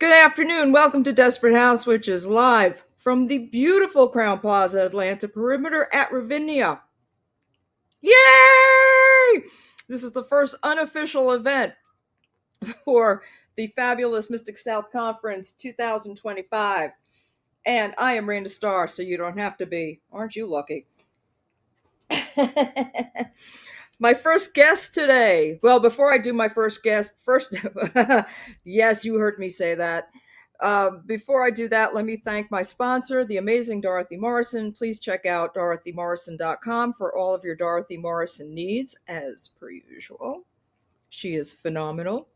Good afternoon. Welcome to Desperate House, which is live from the beautiful Crowne Plaza, Atlanta perimeter at Ravinia. Yay! This is the first unofficial event for the fabulous Mystic South Conference 2025. And I am Randa Starr, so you don't have to be. Aren't you lucky? My first guest today. Well, before I do my first guest, yes, you heard me say that. Before I do that, let me thank my sponsor, the amazing Dorothy Morrison. Please check out dorothymorrison.com for all of your Dorothy Morrison needs, as per usual. She is phenomenal.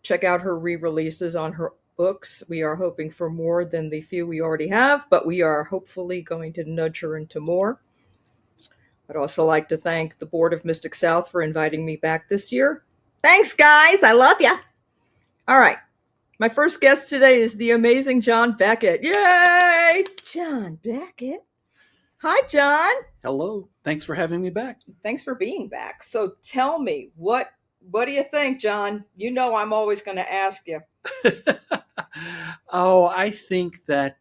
Check out her re releases on her books. We are hoping for more than the few we already have, but we are hopefully going to nudge her into more. I'd also like to thank the board of Mystic South for inviting me back this year. Thanks, guys. I love you. All right. My first guest today is the amazing John Beckett. Yay! John Beckett. Hi, John. Hello. Thanks for having me back. Thanks for being back. So tell me, what do you think, John? You know I'm always going to ask you. I think that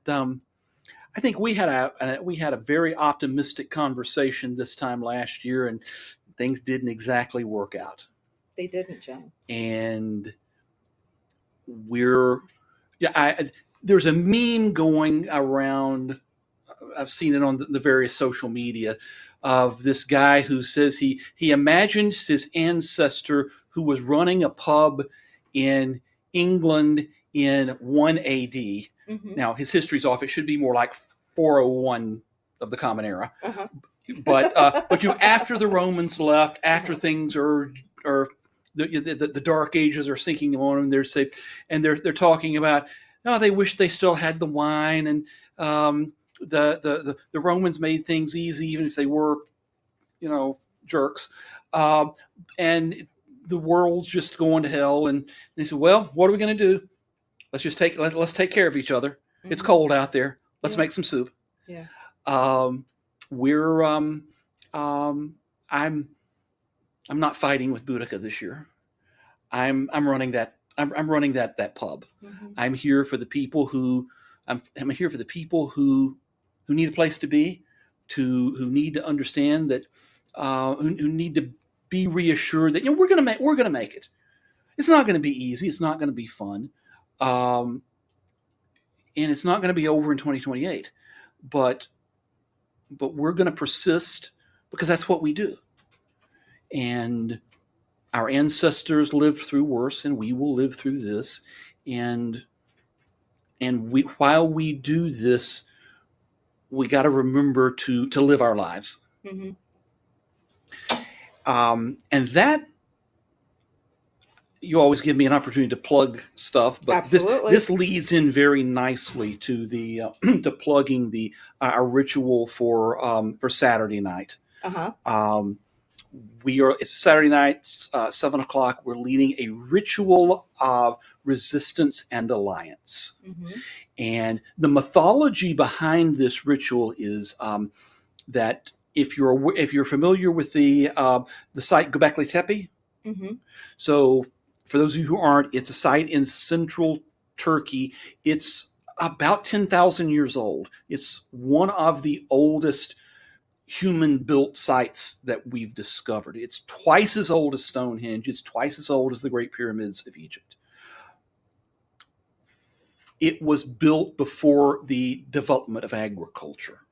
I think we had a very optimistic conversation this time last year, and things didn't exactly work out. They didn't, John. And there's a meme going around. I've seen it on the various social media of this guy who says he imagines his ancestor who was running a pub in England in 1 AD. Mm-hmm. Now his history's off. It should be more like 401 of the Common Era. Uh-huh. But after the Romans left, after things are the Dark Ages are sinking on, and they're talking about, they wish they still had the wine, and the Romans made things easy even if they were, jerks, and the world's just going to hell. And they said, well, what are we going to do? Let's take care of each other. Mm-hmm. It's cold out there. Let's make some soup. Yeah. I'm not fighting with Boudica this year. I'm running that pub. Mm-hmm. I'm here for the people who need a place to be, who need to understand that, who need to be reassured that we're gonna make it. It's not going to be easy. It's not going to be fun, and it's not going to be over in 2028. But we're going to persist because that's what we do. And our ancestors lived through worse, and we will live through this. And while we do this, we got to remember to live our lives. Mm-hmm. And that, you always give me an opportunity to plug stuff, but this leads in very nicely to the to plugging our ritual for Saturday night. Uh-huh. It's Saturday night, 7:00. We're leading a ritual of resistance and alliance. Mm-hmm. And the mythology behind this ritual is that if you're familiar with the site Göbekli Tepe, mm-hmm. So for those of you who aren't, it's a site in central Turkey. It's about 10,000 years old. It's one of the oldest human-built sites that we've discovered. It's twice as old as Stonehenge. It's twice as old as the Great Pyramids of Egypt. It was built before the development of agriculture.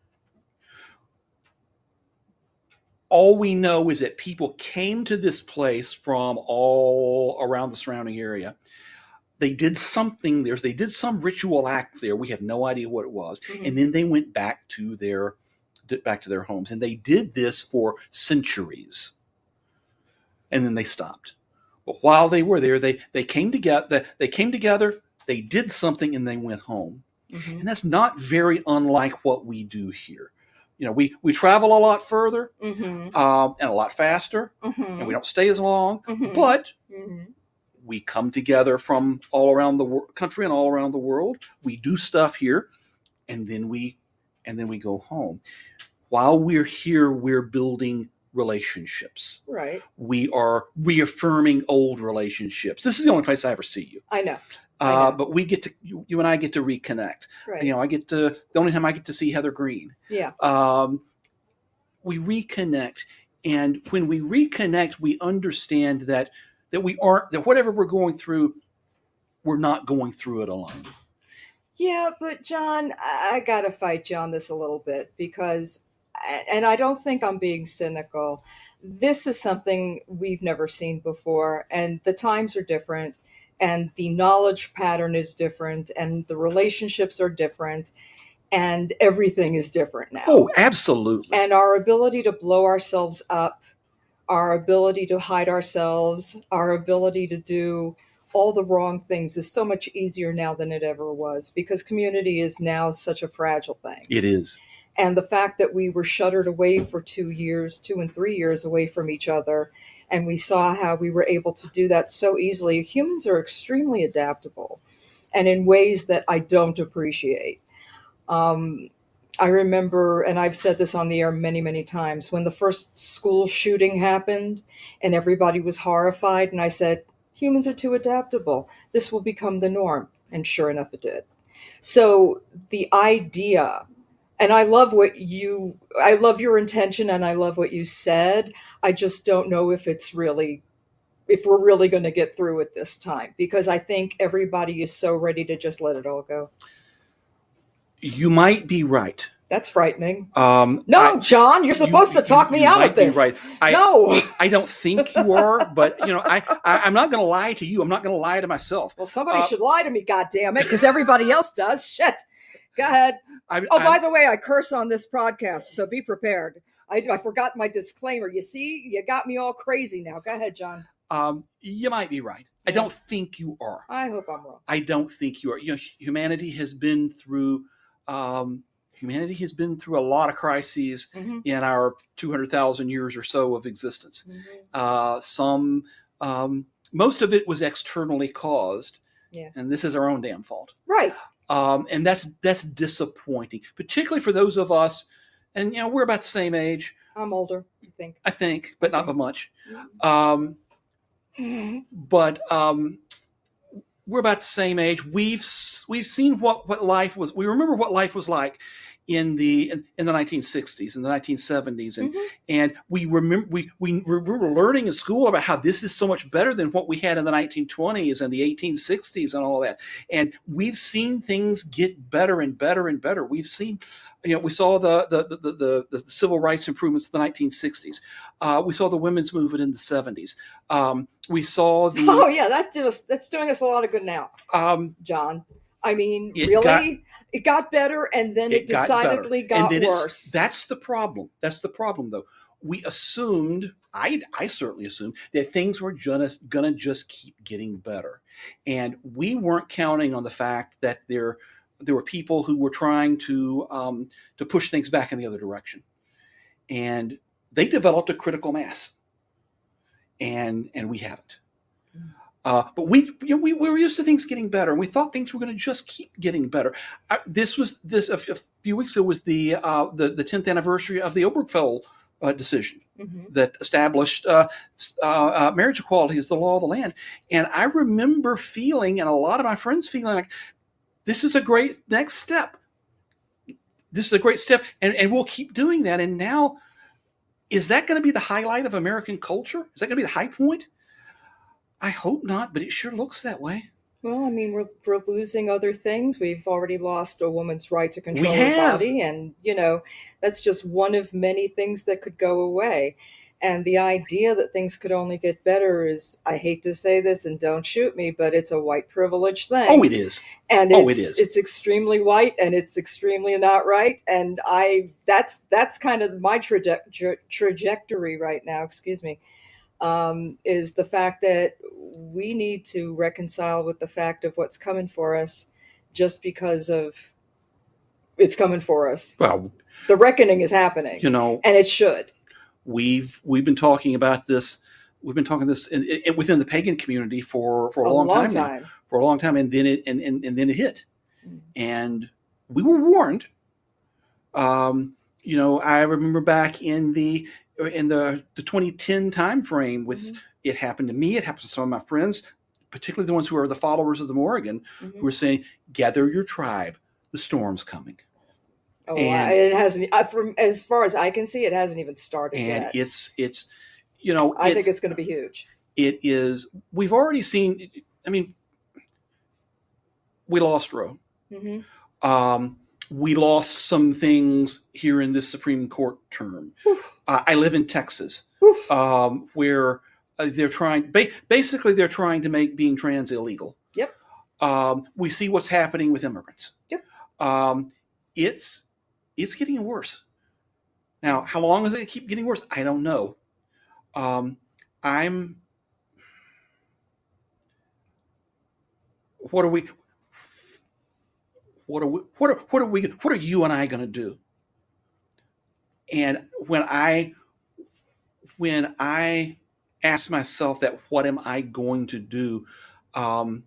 All we know is that people came to this place from all around the surrounding area. They did something there. They did some ritual act there. We have no idea what it was. Mm-hmm. And then they went back to their homes. And they did this for centuries. And then they stopped. But while they were there, they came together. They did something, and they went home. Mm-hmm. And that's not very unlike what we do here. We travel a lot further, mm-hmm. And a lot faster, mm-hmm. and we don't stay as long, mm-hmm. but mm-hmm. we come together from all around the country and all around the world. We do stuff here, and then we go home. While we're here, we're building relationships. Right. We are reaffirming old relationships. This is the only place I ever see you. I know. I know. But we get to, you and I get to reconnect. Right. You know, the only time I get to see Heather Green. Yeah. We reconnect. And when we reconnect, we understand that that whatever we're going through, we're not going through it alone. Yeah, but John, I gotta fight you on this a little bit because, and I don't think I'm being cynical. This is something we've never seen before, and the times are different, and the knowledge pattern is different, and the relationships are different, and everything is different now. Oh, absolutely. And our ability to blow ourselves up, our ability to hide ourselves, our ability to do all the wrong things is so much easier now than it ever was because community is now such a fragile thing. It is. And the fact that we were shuttered away for 2 years, 2 and 3 years away from each other, and we saw how we were able to do that so easily. Humans are extremely adaptable and in ways that I don't appreciate. I remember, and I've said this on the air many, many times, when the first school shooting happened and everybody was horrified, and I said, humans are too adaptable. This will become the norm. And sure enough, it did. So the idea, and I love your intention and I love what you said. I just don't know if we're really going to get through it this time, because I think everybody is so ready to just let it all go. You might be right. That's frightening. No, John, you're supposed to talk me out of this. Right. No, I don't think you are, but I'm not going to lie to you. I'm not going to lie to myself. Well, somebody should lie to me, goddammit, because everybody else does. Shit. Go ahead. By the way, I curse on this podcast, so be prepared. I forgot my disclaimer. You see, you got me all crazy now. Go ahead, John. You might be right. I don't think you are. I hope I'm wrong. I don't think you are. Humanity has been through a lot of crises in our 200,000 years or so of existence. Most of it was externally caused, and this is our own damn fault. Right. And that's disappointing, particularly for those of us, and we're about the same age. I'm older, I think, but not by much. But we're about the same age. We've seen what life was. We remember what life was like in the 1960s and the 1970s, and we remember we were learning in school about how this is so much better than what we had in the 1920s and the 1860s and all that. And we've seen things get better and better and better. We've seen. We saw the civil rights improvements in the 1960s. We saw the women's movement in the 70s. We saw the that's doing us a lot of good now, John. I mean, it got better, and then it decidedly got worse. That's the problem. That's the problem, though. We assumed, I certainly assumed, that things were gonna just keep getting better, and we weren't counting on the fact that there were people who were trying to push things back in the other direction, and they developed a critical mass, and we haven't. But we were used to things getting better, and we thought things were going to just keep getting better. A few weeks ago was the 10th anniversary of the Obergefell decision that established marriage equality as the law of the land, and I remember feeling, and a lot of my friends feeling like, this is a great next step. This is a great step, and we'll keep doing that. And now, is that going to be the highlight of American culture? Is that going to be the high point? I hope not, but it sure looks that way. Well, I mean, we're losing other things. We've already lost a woman's right to control her body, and that's just one of many things that could go away. And the idea that things could only get better is, I hate to say this, and don't shoot me, but it's a white privilege thing. Oh, it is. And it's extremely white, and it's extremely not right. And that's kind of my trajectory right now. Excuse me. Is the fact that we need to reconcile with the fact of what's coming for us, just because of it's coming for us. Well, the reckoning is happening, and it should. We've been talking about this. We've been talking this within the pagan community for a long time. For a long time, and then it hit, and we were warned. I remember back in the in the 2010 time frame with Mm-hmm. it happened to me, it happened to some of my friends, particularly the ones who are the followers of the Morrigan, Mm-hmm. who are saying, gather your tribe, the storm's coming. Oh, And it hasn't. From as far as I can see, it hasn't even started yet. it's I think it's going to be huge. it is. We've already seen. I mean, we lost Roe. Mm-hmm. We lost some things here in this Supreme Court term. I live in Texas, where they're trying. Basically, they're trying to make being trans illegal. Yep. We see what's happening with immigrants. Yep. It's getting worse. Now, how long does it keep getting worse? I don't know. I'm. What are we? What are you and I going to do? And when I ask myself that, what am I going to do? I'm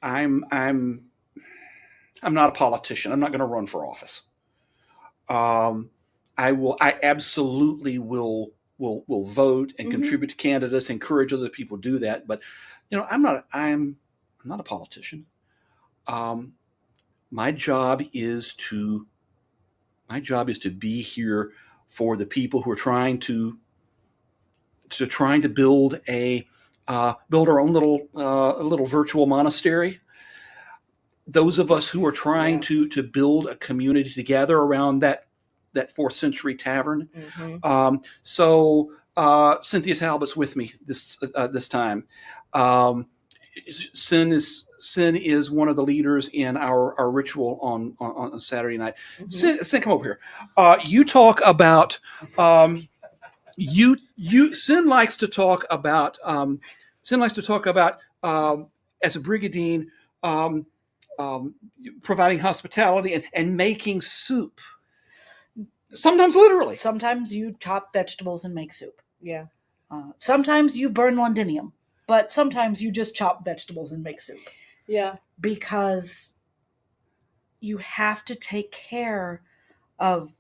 not a politician. I'm not going to run for office. I absolutely will vote and contribute to candidates, encourage other people to do that. But I'm not a politician. My job is to be here for the people who are trying to build our own little virtual monastery. Those of us who are trying to build a community together around that 4th century tavern. Mm-hmm. So Cynthia Talbot's with me this time. Sin is one of the leaders in our ritual on Saturday night. Mm-hmm. Sin, come over here. You talk about Sin likes to talk about as a brigandine, providing hospitality and making soup. Sometimes literally. Sometimes you chop vegetables and make soup. Yeah. Sometimes you burn Londinium, but sometimes you just chop vegetables and make soup. Yeah. Because you have to take care of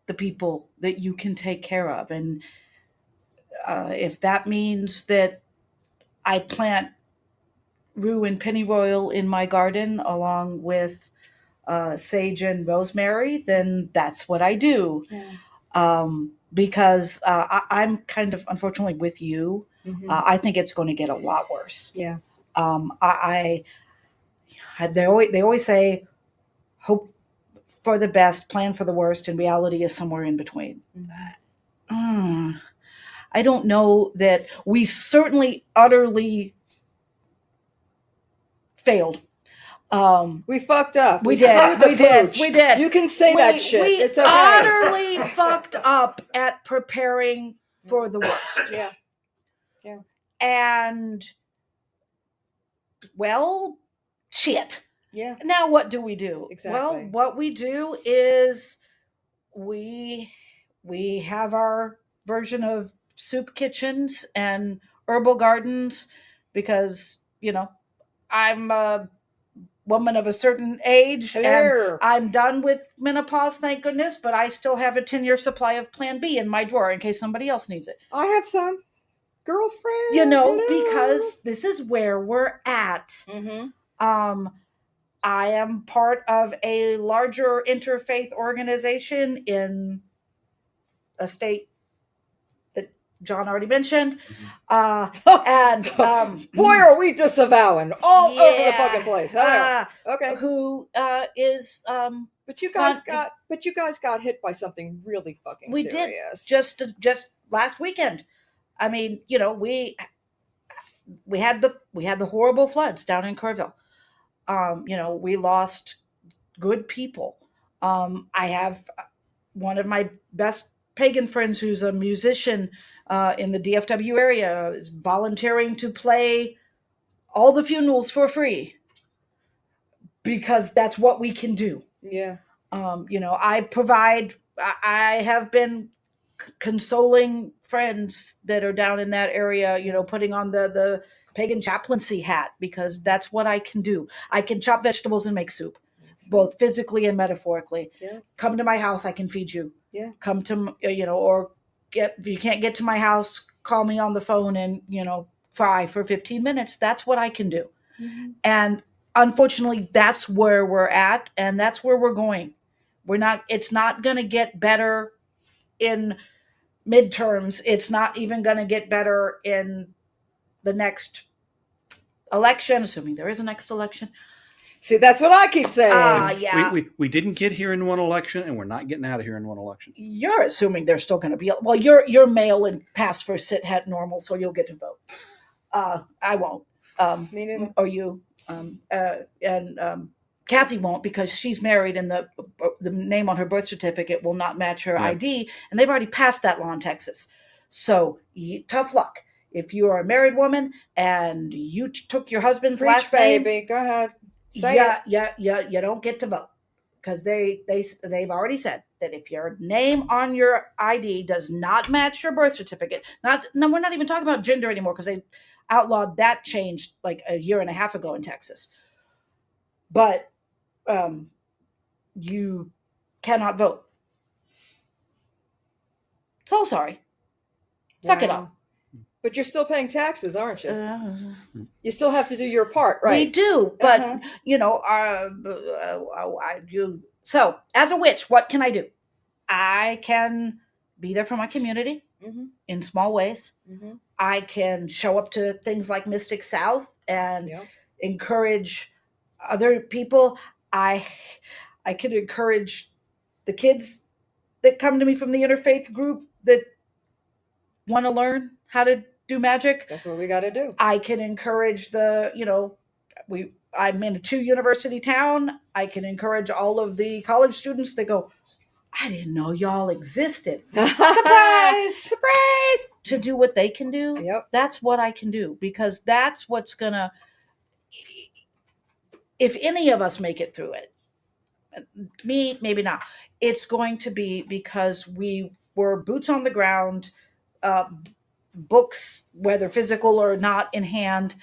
the people that you can take care of. And if that means that I plant rue and pennyroyal in my garden along with sage and rosemary, then that's what I do. Yeah. Because I'm kind of, unfortunately, with you. Mm-hmm. I think it's going to get a lot worse. Yeah. They always say, hope for the best, plan for the worst, and reality is somewhere in between. Mm-hmm. I don't know that we certainly utterly failed. We fucked up. We did. We did. You can say that shit. It's okay. Utterly fucked up at preparing for the worst. Yeah. Yeah. And, well, shit. Yeah. Now what do we do? Exactly. Well, what we do is we have our version of soup kitchens and herbal gardens because, I'm a woman of a certain age and I'm done with menopause, thank goodness, but I still have a 10-year supply of Plan B in my drawer in case somebody else needs it. I have some. Girlfriend. Because this is where we're at. Mm-hmm. I am part of a larger interfaith organization in a state that John already mentioned. And boy, are we disavowing all over the fucking place. Okay. Who is but you guys got hit by something really fucking serious. Did just last weekend. I mean, we had the horrible floods down in Kerrville. We lost good people. I have one of my best pagan friends who's a musician in the DFW area is volunteering to play all the funerals for free because that's what we can do. Yeah. I have been consoling friends that are down in that area, putting on the pagan chaplaincy hat because that's what I can do. I can chop vegetables and make soup, both physically and metaphorically. Yeah. Come to my house, I can feed you. Yeah. Come to, or if you can't get to my house, call me on the phone and, cry for 15 minutes. That's what I can do. Mhm. And unfortunately, that's where we're at, and that's where we're going. It's not going to get better in midterms. It's not even going to get better in the next election, assuming there is a next election. See, that's what I keep saying. Yeah. We didn't get here in one election, and we're not getting out of here in one election. You're assuming there's still going to be. Well, you're male and pass for sit het normal, so you'll get to vote. I won't. Me neither. Or you. And Kathy won't, because she's married, and the name on her birth certificate will not match her ID, and they've already passed that law in Texas. So tough luck. If you are a married woman and you took your husband's Preach, last name, baby. Go ahead. Say it. you don't get to vote, because they've already said that if your name on your ID does not match your birth certificate, we're not even talking about gender anymore, because they outlawed that change like a year and a half ago in Texas. But you cannot vote. So sorry. Suck it up. But you're still paying taxes, aren't you? You still have to do your part, right? We do, but So, as a witch, what can I do? I can be there for my community in small ways. Mm-hmm. I can show up to things like Mystic South and encourage other people. I can encourage the kids that come to me from the interfaith group that want to learn how to do magic. That's what we got to do. I can encourage I'm in a 2-university town. I can encourage all of the college students that go, I didn't know y'all existed. Surprise! Surprise! To do what they can do. Yep. That's what I can do, because that's what's gonna, if any of us make it through it, me, maybe not, it's going to be because we were boots on the ground, books, whether physical or not, in hand,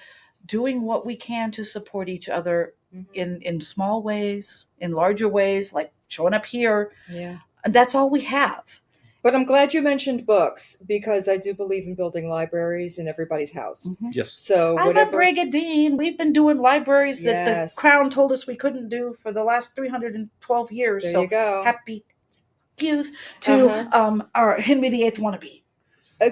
doing what we can to support each other in small ways, in larger ways, like showing up here. Yeah. And that's all we have. But I'm glad you mentioned books, because I do believe in building libraries in everybody's house. Mm-hmm. Yes. So I'm a Brigadine. We've been doing libraries that the Crowne told us we couldn't do for the last 312 years. There so you go. Happy views to our Henry VIII wannabe.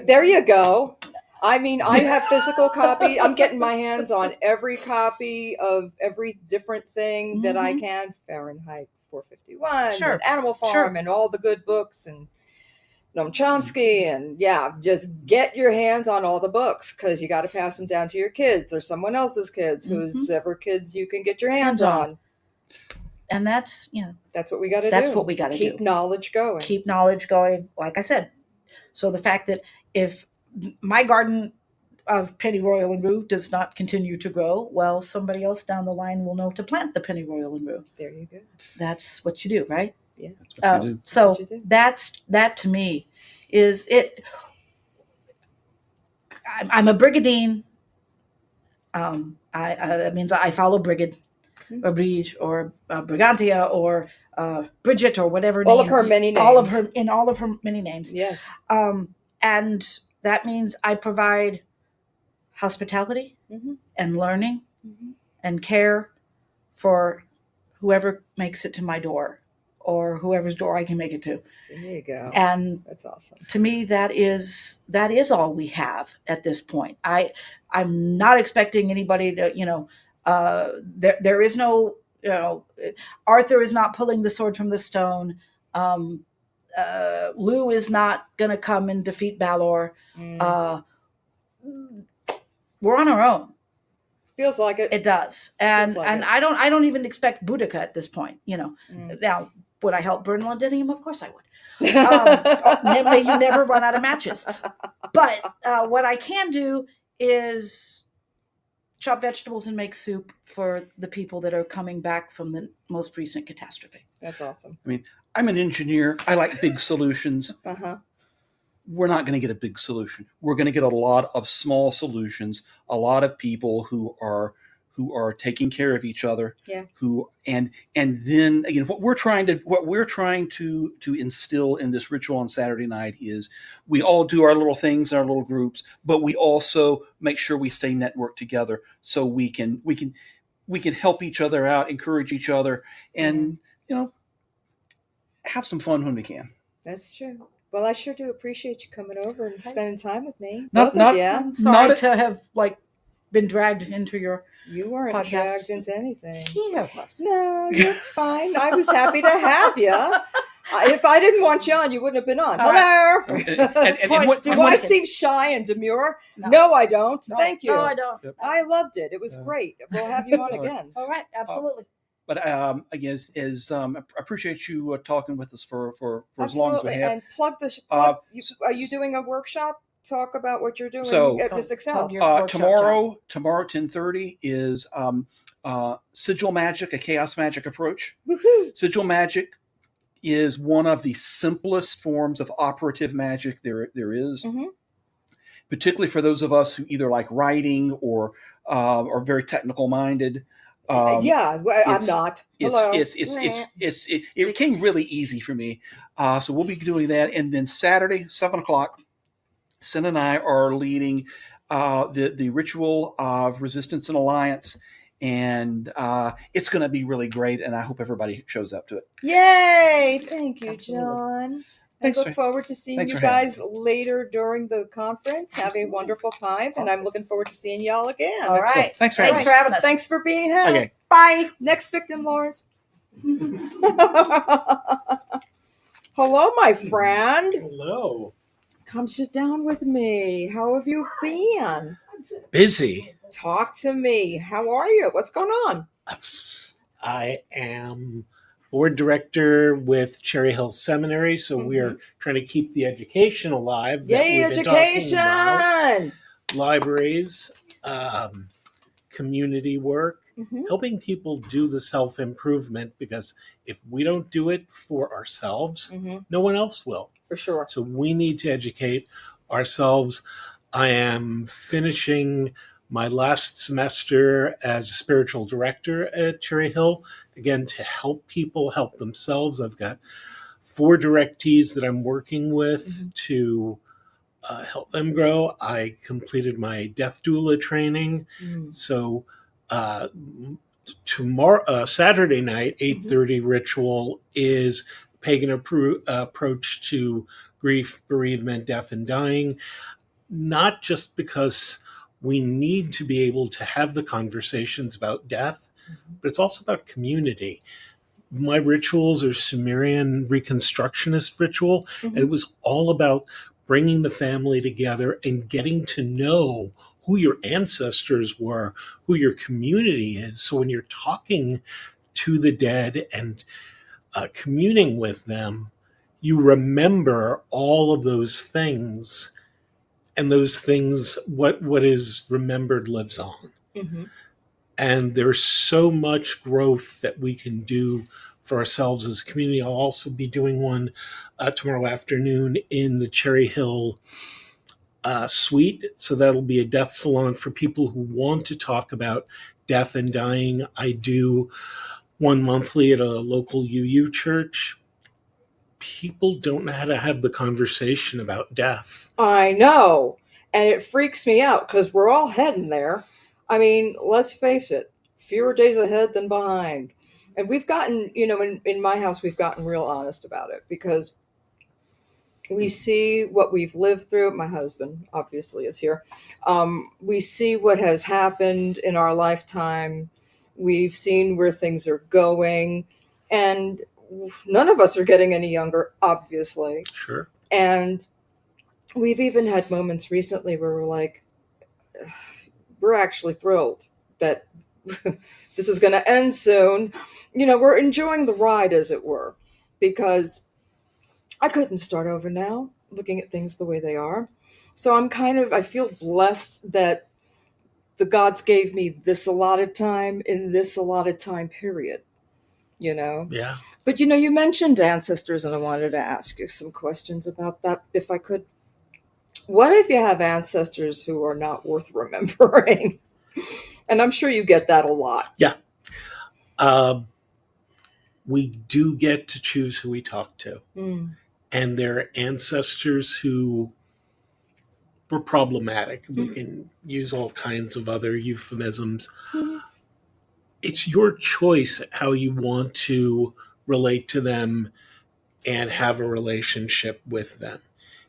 There you go. I mean, I have physical copy. I'm getting my hands on every copy of every different thing that I can. Fahrenheit 451, and Animal Farm, and all the good books, and Noam Chomsky, and just get your hands on all the books, because you got to pass them down to your kids or someone else's kids, whose ever kids you can get your hands on. And that's what we got to do. That's what we got to do. Keep knowledge going. Keep knowledge going, like I said. So the fact that if my garden of pennyroyal and rue does not continue to grow, well, somebody else down the line will know to plant the pennyroyal and rue. There you go. That's what you do, right? Yeah. That's what you do. So that to me is it. I'm a Brigadine. That means I follow Brigid, or Brige, or Brigantia, or Bridget, or whatever. All of her many names. All of her many names. Yes. And that means I provide hospitality and learning and care for whoever makes it to my door, or whoever's door I can make it to. There you go. And that's awesome. To me, that is all we have at this point. I'm not expecting anybody to, there is no, Arthur is not pulling the sword from the stone. Lou is not going to come and defeat Balor. We're on our own. Feels like it. It does. And I don't even expect Boudica at this point, Now, would I help burn Londinium? Of course I would. Namely, you never run out of matches. But what I can do is chop vegetables and make soup for the people that are coming back from the most recent catastrophe. That's awesome. I mean, I'm an engineer. I like big solutions. We're not going to get a big solution. We're going to get a lot of small solutions, a lot of people who are who are taking care of each other, Yeah. who and then again what we're trying to instill in this ritual on Saturday night is we all do our little things in our little groups, but we also make sure we stay networked together so we can help each other out, encourage each other, and have some fun when we can. That's true. Well, I sure do appreciate you coming over and spending time with me. Not- Both of not- you. I'm sorry Not- to have been dragged into your You weren't podcast. dragged into anything. Yeah, it was. No, you're fine. I was happy to have you. If I didn't want you on, you wouldn't have been on. All Hello. And what- Do and I what- seem shy and demure? No. No, I don't. No, Thank you. No, I don't. Yep. I loved it. It was great. We'll have you on again. All right, absolutely. But again, I appreciate you talking with us for as long as we Absolutely. have. And plug the. Are you doing a workshop? Talk about what you're doing So, at Mystic South. your workshop, tomorrow 10:30 is Sigil Magic, a chaos magic approach. Woohoo! Sigil Magic is one of the simplest forms of operative magic there is, Mhm. particularly for those of us who either like writing or are very technical minded. Yeah, well, I'm it's- not. Hello. It came really easy for me. So we'll be doing that, and then Saturday 7:00, Sin and I are leading the ritual of Resistance and Alliance, and it's going to be really great. And I hope everybody shows up to it. Yay! Thank you, Absolutely. John. Thanks I look for- forward to seeing thanks you for having guys later during the conference. Have a Absolutely. wonderful time, and I'm looking forward to seeing y'all again. All right. Thanks for Thanks having for us. having us. Thanks for being here. Okay. Bye. Next victim, Lawrence. Hello, my friend. Hello. Come sit down with me. How have you been? Busy. Talk to me. How are you? What's going on? I am board director with Cherry Hill Seminary, so we are trying to keep the education alive. that Yay, we've been talking about. education! Libraries, community work, Mhm. helping people do the self-improvement, because if we don't do it for ourselves, Mhm. no one else will. For sure. So we need to educate ourselves. I am finishing my last semester as a spiritual director at Cherry Hill, again, to help people help themselves. I've got 4 directees that I'm working with to help them grow. I completed my death doula training. Mm. So tomorrow, Saturday night, 8:30 ritual is pagan approach to grief, bereavement, death, and dying. Not just because we need to be able to have the conversations about death, but it's also about community. My rituals are Sumerian Reconstructionist ritual, and it was all about bringing the family together and getting to know who your ancestors were, who your community is. So when you're talking to the dead and communing with them, you remember all of those things, and those things, what is remembered lives on. Mhm. And there's so much growth that we can do for ourselves as a community. I'll also be doing one tomorrow afternoon in the Cherry Hill suite. So that'll be a death salon for people who want to talk about death and dying. I do one monthly at a local UU church. People don't know how to have the conversation about death. I know. And it freaks me out because we're all heading there. I mean, let's face it, fewer days ahead than behind. And we've gotten, in my house, we've gotten real honest about it because we see what we've lived through. My husband obviously is here. We see what has happened in our lifetime. We've seen where things are going. And none of us are getting any younger, obviously. Sure. And we've even had moments recently where we're like, we're actually thrilled that this is going to end soon. We're enjoying the ride, as it were, because I couldn't start over now, looking at things the way they are. So I feel blessed that the gods gave me this allotted time in this allotted time period, Yeah. But, you mentioned ancestors, and I wanted to ask you some questions about that, if I could. What if you have ancestors who are not worth remembering? And I'm sure you get that a lot. Yeah. We do get to choose who we talk to. Mm. And there are ancestors who were problematic. We Mhm. can use all kinds of other euphemisms. Mhm. It's your choice how you want to relate to them and have a relationship with them.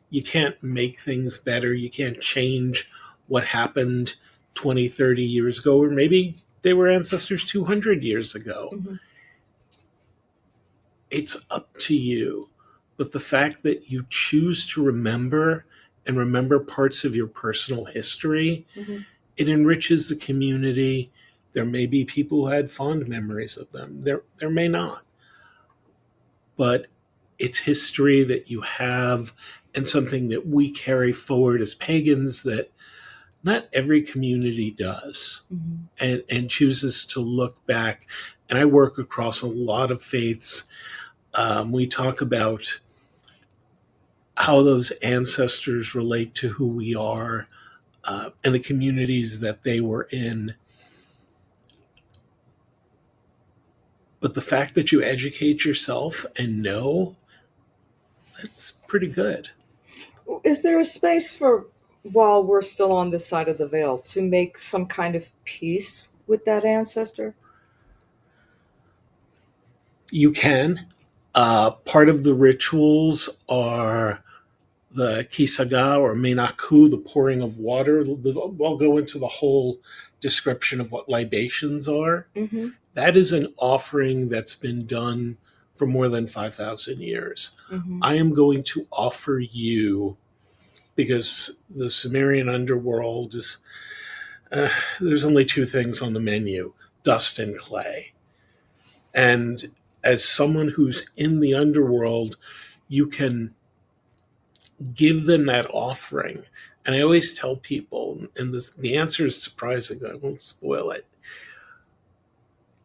You can't make things better. You can't change what happened 20, 30 years ago, or maybe they were ancestors 200 years ago. Mhm. It's up to you. But the fact that you choose to remember and remember parts of your personal history, Mhm. it enriches the community. There may be people who had fond memories of them. There may not. But it's history that you have and something that we carry forward as pagans that not every community does, Mhm. and chooses to look back. And I work across a lot of faiths. We talk about how those ancestors relate to who we are, and the communities that they were in. But the fact that you educate yourself and know, that's pretty good. Is there a space for, while we're still on this side of the veil, to make some kind of peace with that ancestor? You can. Part of the rituals are the kisaga or menaku, the pouring of water. I'll go into the whole description of what libations are. Mm-hmm. That is an offering that's been done for more than 5,000 years. Mm-hmm. I am going to offer you, because the Sumerian underworld is, there's only two things on the menu: dust and clay. And as someone who's in the underworld, you can give them that offering. And I always tell people, and the answer is surprising, I won't spoil it: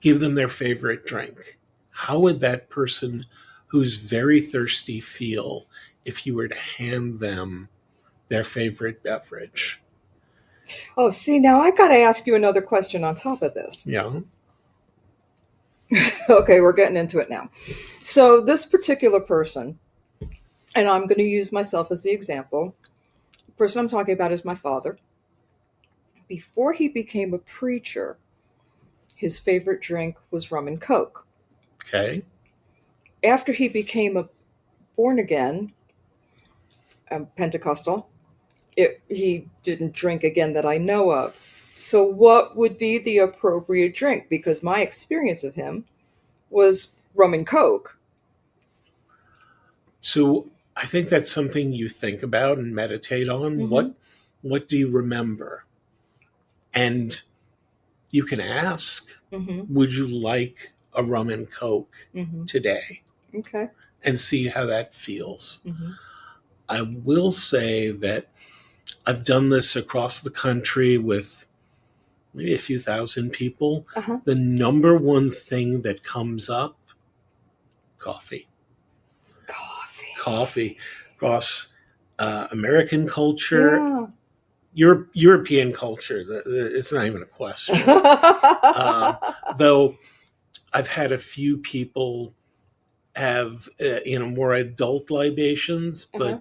give them their favorite drink. How would that person who's very thirsty feel if you were to hand them their favorite beverage? Oh, see, now I got to ask you another question on top of this. Yeah. Okay, we're getting into it now. So, this particular person, and I'm going to use myself as the example, the person I'm talking about is my father. Before he became a preacher, his favorite drink was rum and coke. Okay. After he became a born again Pentecostal, he didn't drink again that I know of. So, what would be the appropriate drink? Because my experience of him was rum and coke. So I think that's something you think about and meditate on. Mm-hmm. What do you remember? And you can ask, Mm-hmm. would you like a rum and coke Mm-hmm. today? Okay. And see how that feels. Mm-hmm. I will say that I've done this across the country with maybe a few thousand people. Uh-huh. The number one thing that comes up: coffee. Coffee. Coffee. Across American culture, Yeah. European culture, it's not even a question. Though I've had a few people have more adult libations, Uh-huh.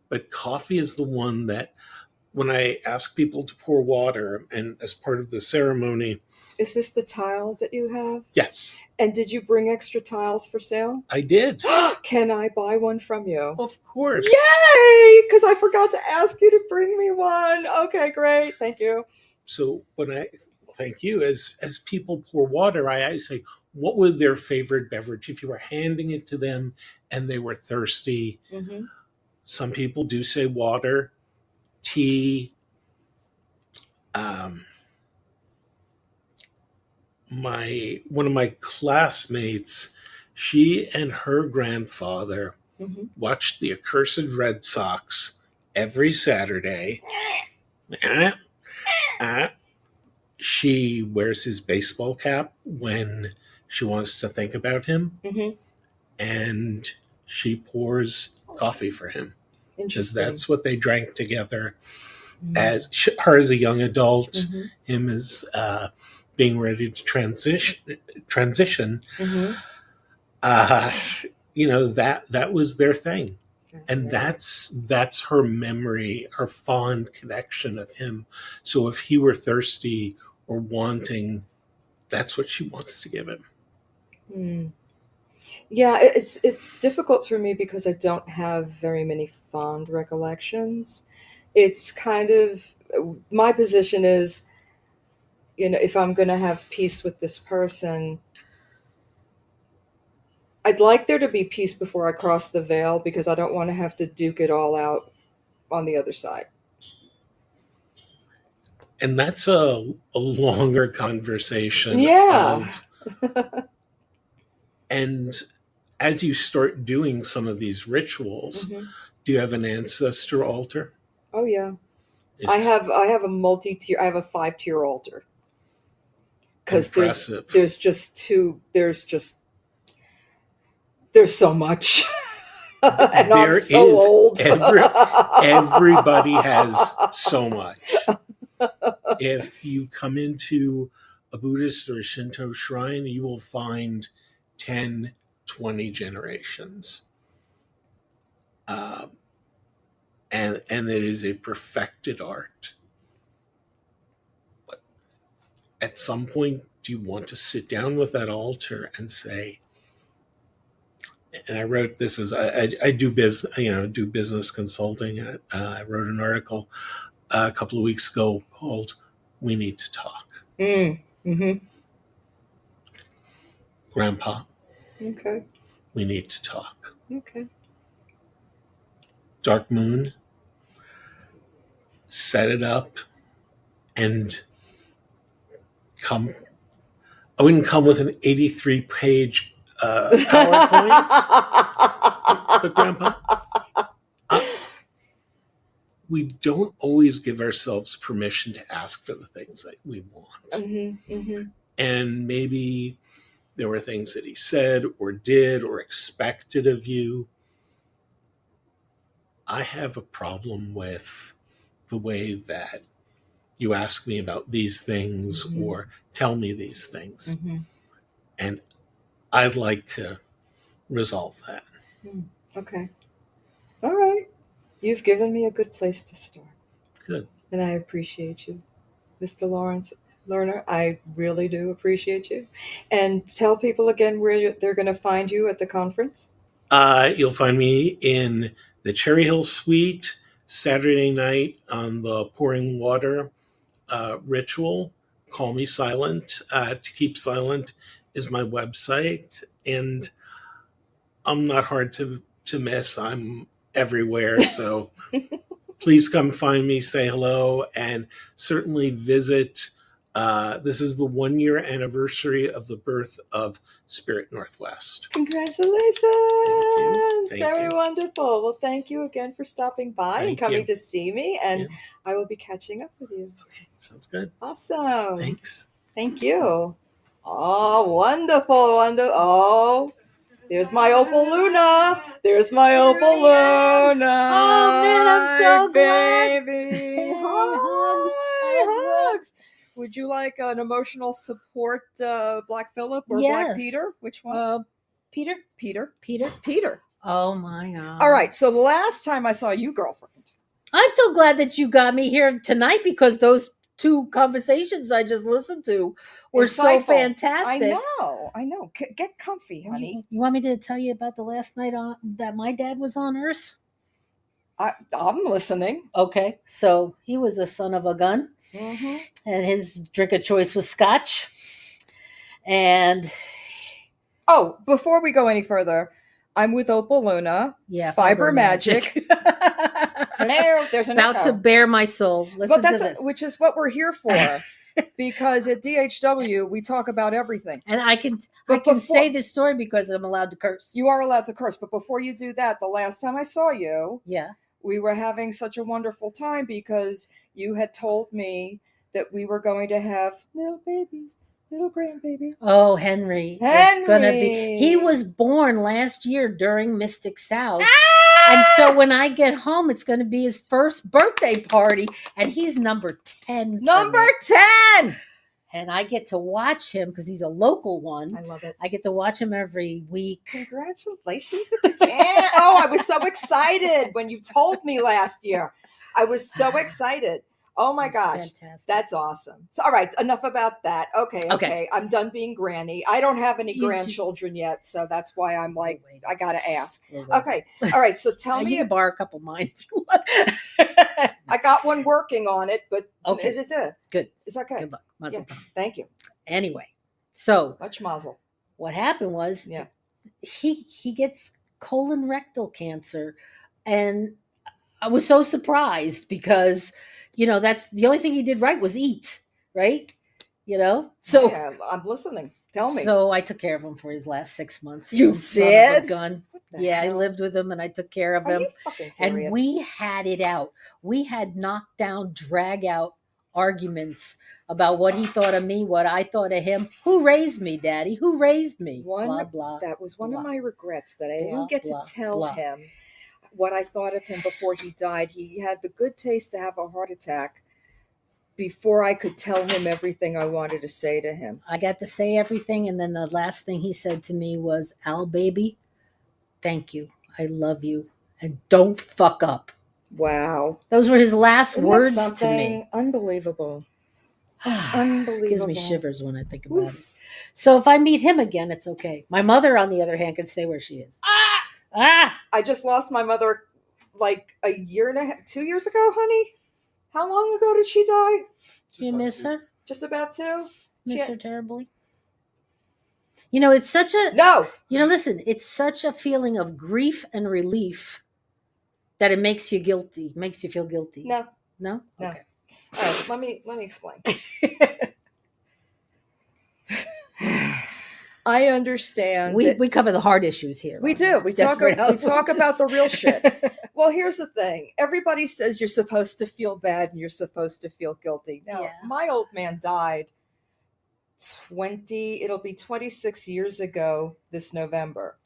but coffee is the one that, when I ask people to pour water and as part of the ceremony, Is this the tile that you have? yes, And did you bring extra tiles for sale? I did. Can I buy one from you? Of course. Yay! Because I forgot to ask you to bring me one. Okay, great. Thank you. So thank you. As people pour water, I say, what would their favorite beverage if you were handing it to them and they were thirsty? Mm-hmm. Some people do say water, tea. Um, one of my classmates, she and her grandfather Mm-hmm. watched the accursed Red Sox every Saturday. She wears his baseball cap when she wants to think about him, Mm-hmm. and she pours coffee for him because Interesting. that's what they drank together. as her as a young adult, Mm-hmm. him as being ready to transition. Mm-hmm. Uh, that was their thing, and Fascinating. that's her memory, her fond connection of him. So if he were thirsty or wanting, that's what she wants to give him. Mm. Yeah, it's difficult for me because I don't have very many fond recollections. It's kind of my position is, if I'm going to have peace with this person, I'd like there to be peace before I cross the veil because I don't want to have to duke it all out on the other side. And that's a longer conversation Yeah. of, and as you start doing some of these rituals, Hmm. do you have an ancestor altar? Oh yeah. Is I have a multi-tier. I have a 5-tier altar because impressive. there's so much, and I'm There so is old. everybody has so much. If you come into a Buddhist or a Shinto shrine, you will find 10, 20 generations. Um, and it is a perfected art. But at some point, do you want to sit down with that altar and say, and I wrote this as I do business consulting. I wrote an article a couple of weeks ago called "We Need to Talk." Mm-hmm. Grandpa, Okay. we need to talk. Okay. Dark Moon, set it up and come. I wouldn't come with an 83-page PowerPoint, but Grandpa, we don't always give ourselves permission to ask for the things that we want. Mm-hmm. Mm-hmm. And maybe there were things that he said or did or expected of you. I have a problem with the way that you ask me about these things or tell me these things. Mm-hmm. And I'd like to resolve that. Okay. All right. You've given me a good place to start. Good. And I appreciate you, Mr. Lawrence Lerner. I really do appreciate you. And tell people again where they're going to find you at the conference. You'll find me in the Cherry Hill Suite Saturday night on the pouring water ritual. Call Me Silent. To Keep Silent is my website. And I'm not hard to miss. I'm everywhere. So please come find me, say hello, and certainly visit. This is the 1-year anniversary of the birth of Spirit Northwest. Congratulations. Thank Very you. wonderful. Well, thank you again for stopping by and Thank coming you. to see me. And Yeah. I will be catching up with you. Okay, sounds good. Awesome. Thanks. Thank you. Oh, wonderful. Wonderful. Oh, there's my Opal Luna. There's my Opal Luna. Oh, man, I'm so Hi, glad. baby. Hey, Hi, hugs. hugs. Would you like an emotional support Black Phillip or Black Yes. Peter? Which one? Peter? Peter. Peter? Peter. Oh, my God. All right. So the last time I saw you, girlfriend. I'm so glad that you got me here tonight because those 2 conversations I just listened to were so Insightful. fantastic. I know. Get comfy, honey. You want me to tell you about the last night that my dad was on Earth? I'm listening. Okay. So he was a son of a gun, Mm-hmm. and his drink of choice was scotch. And oh, before we go any further, I'm with Opal Luna. Yeah, Fiber Magic. Hello, there's an about echo. to bare my soul. Listen to this. Which is what we're here for. Because at DHW we talk about everything. And I can before, say this story because I'm allowed to curse. You are allowed to curse, but before you do that, the last time I saw you, yeah, we were having such a wonderful time because you had told me that we were going to have little babies. Little grandbaby. Oh, Henry is gonna be. He was born last year during Mystic South, And so when I get home, it's going to be his first birthday party, and he's number 10. Number 10. And I get to watch him because he's a local one. I love it. I get to watch him every week. Congratulations again. Oh, I was so excited when you told me last year. I was so excited. Oh my gosh. Fantastic. That's awesome. So, all right, enough about that. Okay. I'm done being granny. I don't have any grandchildren yet, so that's why I'm like, I got to ask. Okay. All right, so tell me. You can borrow a couple of mine if you want. I got one working on it, but okay. It's good. It's okay. Good luck. Mazel tov. Thank you. Anyway, so much mazel. What happened was he gets colon rectal cancer, and I was so surprised because that's the only thing he did right was eat, right? So yeah, I'm listening. Tell me. So I took care of him for his last 6 months. You did? Gun. Yeah, I lived with him and I took care of him. Are you fucking serious? And we had it out. We had knockdown, drag out arguments about what he thought of me, what I thought of him. Who raised me, Daddy? Who raised me? Blah, blah. That was one blah, of my regrets that I blah, didn't get blah, to tell blah. him what I thought of him before he died. He had the good taste to have a heart attack before I could tell him everything I wanted to say to him. I got to say everything, and then the last thing he said to me was, Al, baby, thank you. I love you. And don't fuck up. Wow. Those were his last Isn't words that to me. Unbelievable. Unbelievable. Gives me shivers when I think about it. So if I meet him again, it's okay. My mother, on the other hand, can stay where she is. I just lost my mother like a year and a half, 2 years ago, honey. How long ago did she die? Do you miss her? Just about 2. Miss her terribly. It's such a... No. Listen, it's such a feeling of grief and relief that it makes you guilty. Makes you feel guilty. No. No? No. Okay. All right, let me explain. I understand. We cover the hard issues here. We do. We talk about the real shit. Well, here's the thing. Everybody says you're supposed to feel bad and you're supposed to feel guilty. Now, my old man died it'll be 26 years ago this November.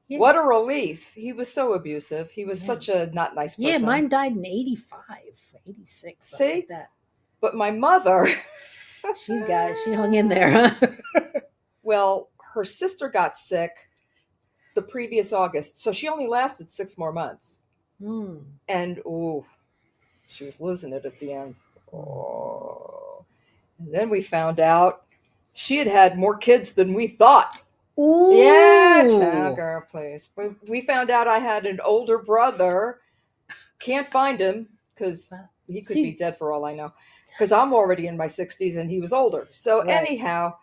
Yeah. What a relief. He was so abusive. He was such a not nice person. Yeah, mine died in 85, 86. See? Like that. But my mother... she hung in there, huh? Well, her sister got sick the previous August, so she only lasted 6 more months. And, she was losing it at the end. Oh. And then we found out she had more kids than we thought. Ooh. Yeah, girl, please. We found out I had an older brother. Can't find him because he could be dead for all I know. Because I'm already in my 60s and he was older. So anyhow,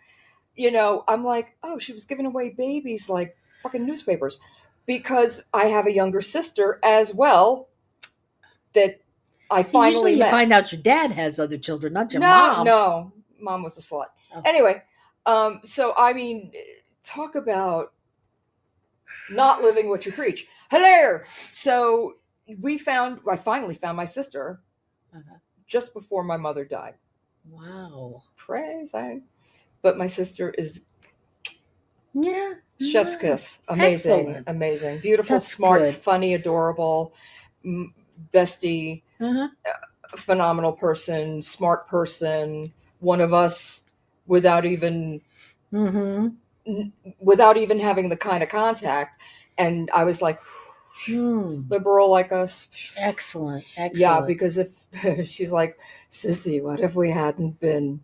I'm like, oh, she was giving away babies like fucking newspapers. Because I have a younger sister as well that I finally usually you met. Find out your dad has other children, not your mom. No, mom was a slut. Oh. Anyway, so I mean, talk about not living what you preach. Hello. So I finally found my sister just before my mother died. Wow. Crazy. But my sister is chef's kiss. Amazing. Excellent. Amazing. Beautiful, that's smart, funny, adorable, bestie, phenomenal person, smart person, one of us without even having the kind of contact. And I was like, liberal like us. Excellent. Yeah, because if she's like, Sissy, what if we hadn't been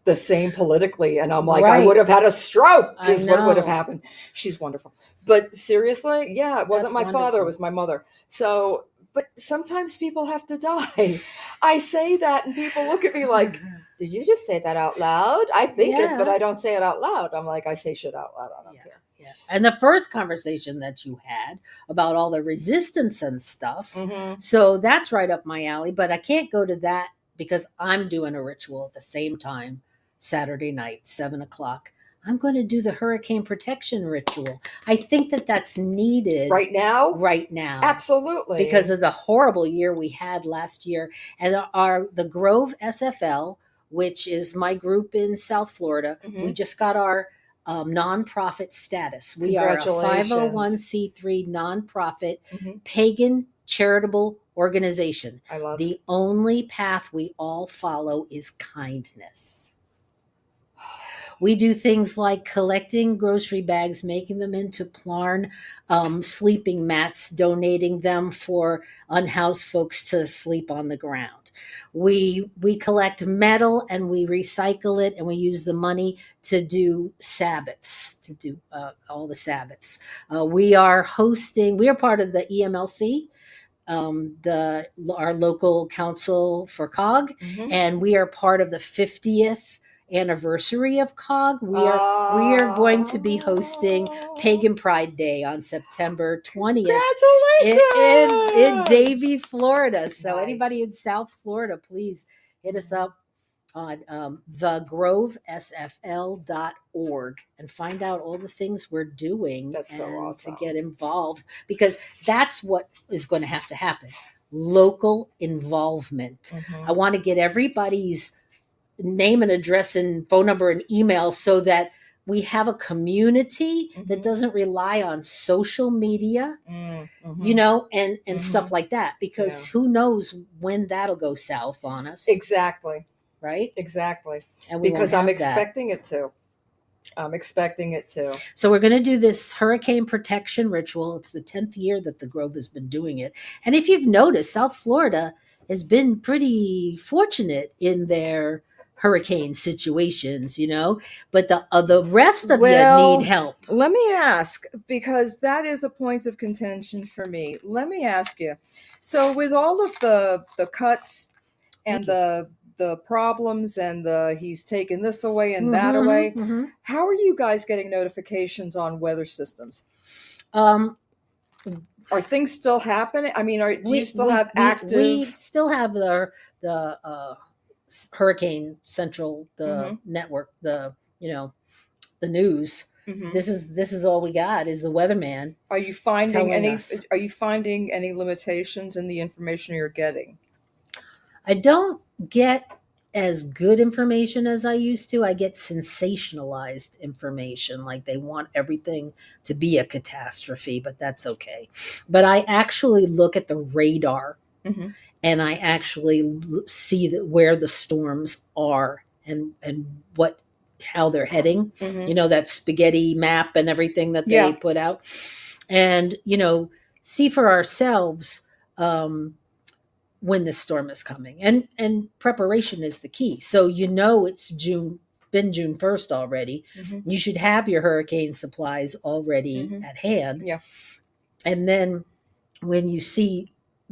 the same politically? And I'm like, I would have had a stroke is what would have happened. She's wonderful. But seriously, it wasn't my father, it was my mother. So, but sometimes people have to die. I say that and people look at me like, did you just say that out loud? I think it, but I don't say it out loud. I'm like, I say shit out loud. I don't care. Yeah. And the first conversation that you had about all the resistance and stuff. So that's right up my alley, but I can't go to that because I'm doing a ritual at the same time, Saturday night, 7:00. I'm going to do the hurricane protection ritual. I think that that's needed right now. Absolutely. Because of the horrible year we had last year. And the Grove SFL, which is my group in South Florida, we just got our nonprofit status. We are a Congratulations. 501c3 nonprofit Mhm. pagan charitable organization. I love The only path we all follow is kindness. We do things like collecting grocery bags, making them into Plarn sleeping mats, donating them for unhoused folks to sleep on the ground. We collect metal and we recycle it, and we use the money to do Sabbaths, to do all the Sabbaths. We are part of the EMLC, our local council for COG, Mhm. and we are part of the 50th anniversary of COG. We are going to be hosting Pagan Pride Day on September 20th in Davie, Florida. So Nice. anybody in South Florida, please hit us up on thegrovesfl.org and find out all the things we're doing. That's so awesome. To get involved, because that's what is going to have to happen. Local involvement. Mhm. I want to get everybody's name and address and phone number and email so that we have a community that doesn't rely on social media, and stuff like that, because who knows when that'll go south on us. Exactly. Right? Exactly. And we Because won't I'm have that. expecting it to. I'm expecting it to. So we're going to do this hurricane protection ritual. It's the 10th year that the Grove has been doing it. And if you've noticed, South Florida has been pretty fortunate in their hurricane situations, but the rest of you need help. Let me ask, because that is a point of contention for me. Let me ask you. So with all of the cuts and the problems and he's taken this away and that away, how are you guys getting notifications on weather systems? Are things still happening? I mean, do you still have active? We still have the Hurricane Central, the network, the news. This is all we got is the weatherman. Are you finding any limitations in the information you're getting? I don't get as good information as I used to. I get sensationalized information, like they want everything to be a catastrophe, but that's okay. But I actually look at the radar, and I actually see where the storms are and how they're heading. That spaghetti map and everything that they put out, and see for ourselves when the storm is coming, and preparation is the key. So it's June 1st already. You should have your hurricane supplies already at hand. And then when you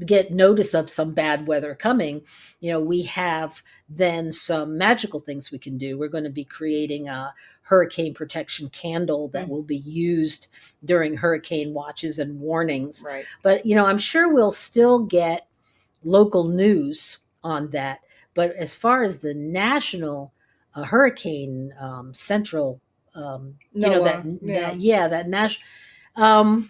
get notice of some bad weather coming, we have then some magical things we can do. We're going to be creating a hurricane protection candle that will be used during hurricane watches and warnings. Right. But I'm sure we'll still get local news on that. But as far as the national hurricane central, that national,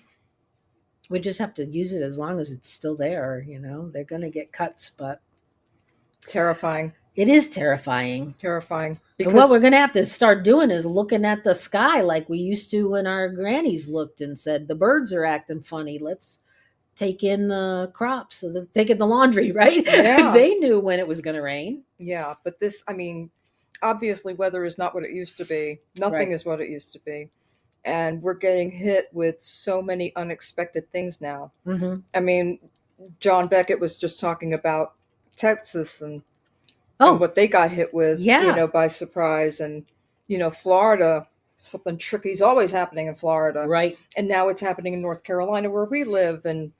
we just have to use it as long as it's still there. They're going to get cuts, but terrifying. It is terrifying. Terrifying. And what we're going to have to start doing is looking at the sky like we used to when our grannies looked and said, the birds are acting funny. Let's take in the crops, so take in the laundry, right? Yeah. They knew when it was going to rain. Yeah, but obviously weather is not what it used to be. Nothing is what it used to be. And we're getting hit with so many unexpected things now. I mean, John Beckett was just talking about Texas and what they got hit with, by surprise. And, Florida, something tricky is always happening in Florida. Right. And now it's happening in North Carolina where we live. And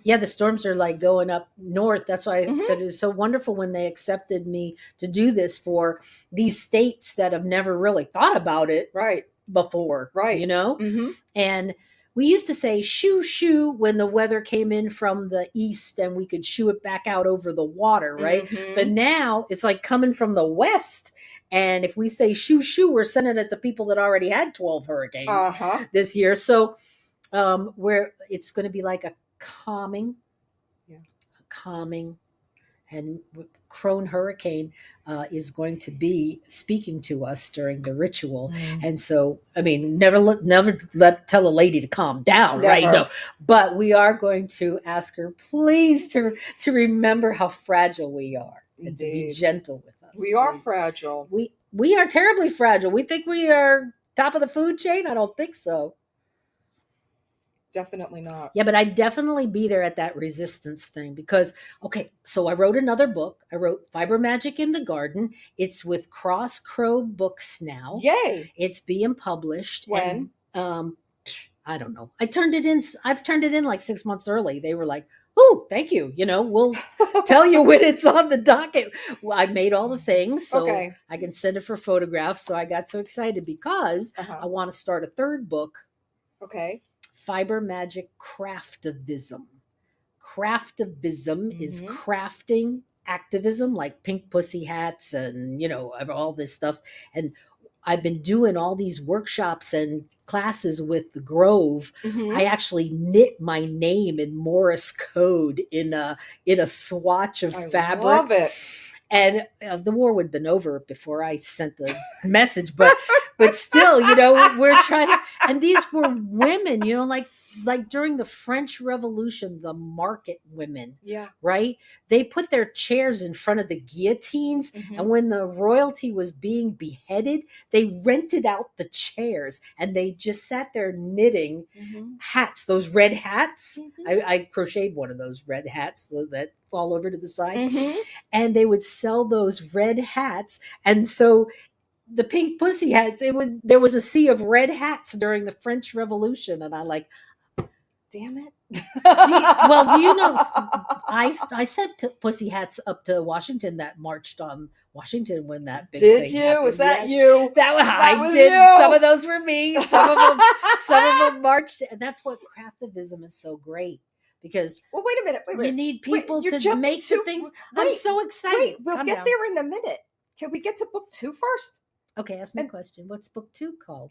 the storms are like going up north. That's why I said it was so wonderful when they accepted me to do this for these states that have never really thought about it before. Right. And we used to say shoo shoo when the weather came in from the east and we could shoo it back out over the water, right? But now it's like coming from the west. And if we say shoo shoo, we're sending it to people that already had 12 hurricanes this year. So where it's going to be like a calming and Crone Hurricane is going to be speaking to us during the ritual. And so, I mean, never tell a lady to calm down, right? Never. No, but we are going to ask her, please, to remember how fragile we are and to be Indeed. gentle with us. We are please. fragile. We are terribly fragile. We think we are top of the food chain. I don't think so. Definitely not. Yeah, but I'd definitely be there at that resistance thing because, okay, so I wrote another book. I wrote Fiber Magic in the Garden. It's with Crow Books now. Yay. It's being published. When? And, I don't know. I've turned it in like 6 months early. They were like, oh, thank you. We'll tell you when it's on the docket. Well, I made all the things so Okay. I can send it for photographs. So I got so excited because I want to start a third book. Okay. Fiber Magic Craftivism. Craftivism is crafting activism, like pink pussy hats and, all this stuff. And I've been doing all these workshops and classes with the Grove. I actually knit my name in Morse code in a swatch of fabric. I love it. And the war would have been over before I sent the message, but still, we're trying to. And these were women, like during the French Revolution, the market women, right? They put their chairs in front of the guillotines, and when the royalty was being beheaded, they rented out the chairs, and they just sat there knitting hats, those red hats. I crocheted one of those red hats that fall over to the side, and they would sell those red hats, and so the pink pussy hats, there was a sea of red hats during the French Revolution, and I like, damn it. do you know I sent pussy hats up to Washington that marched on Washington when that big Did thing you? happened. Was that Yes. you? I was did. you. Some of those were me. Some of them marched, and that's what craftivism is so great. Because wait a minute. you need people you're to make the things. I'm so excited. Wait, we'll Calm get down. there in a minute. Can we get to book 2 first? Okay, ask me a question. What's book 2 called?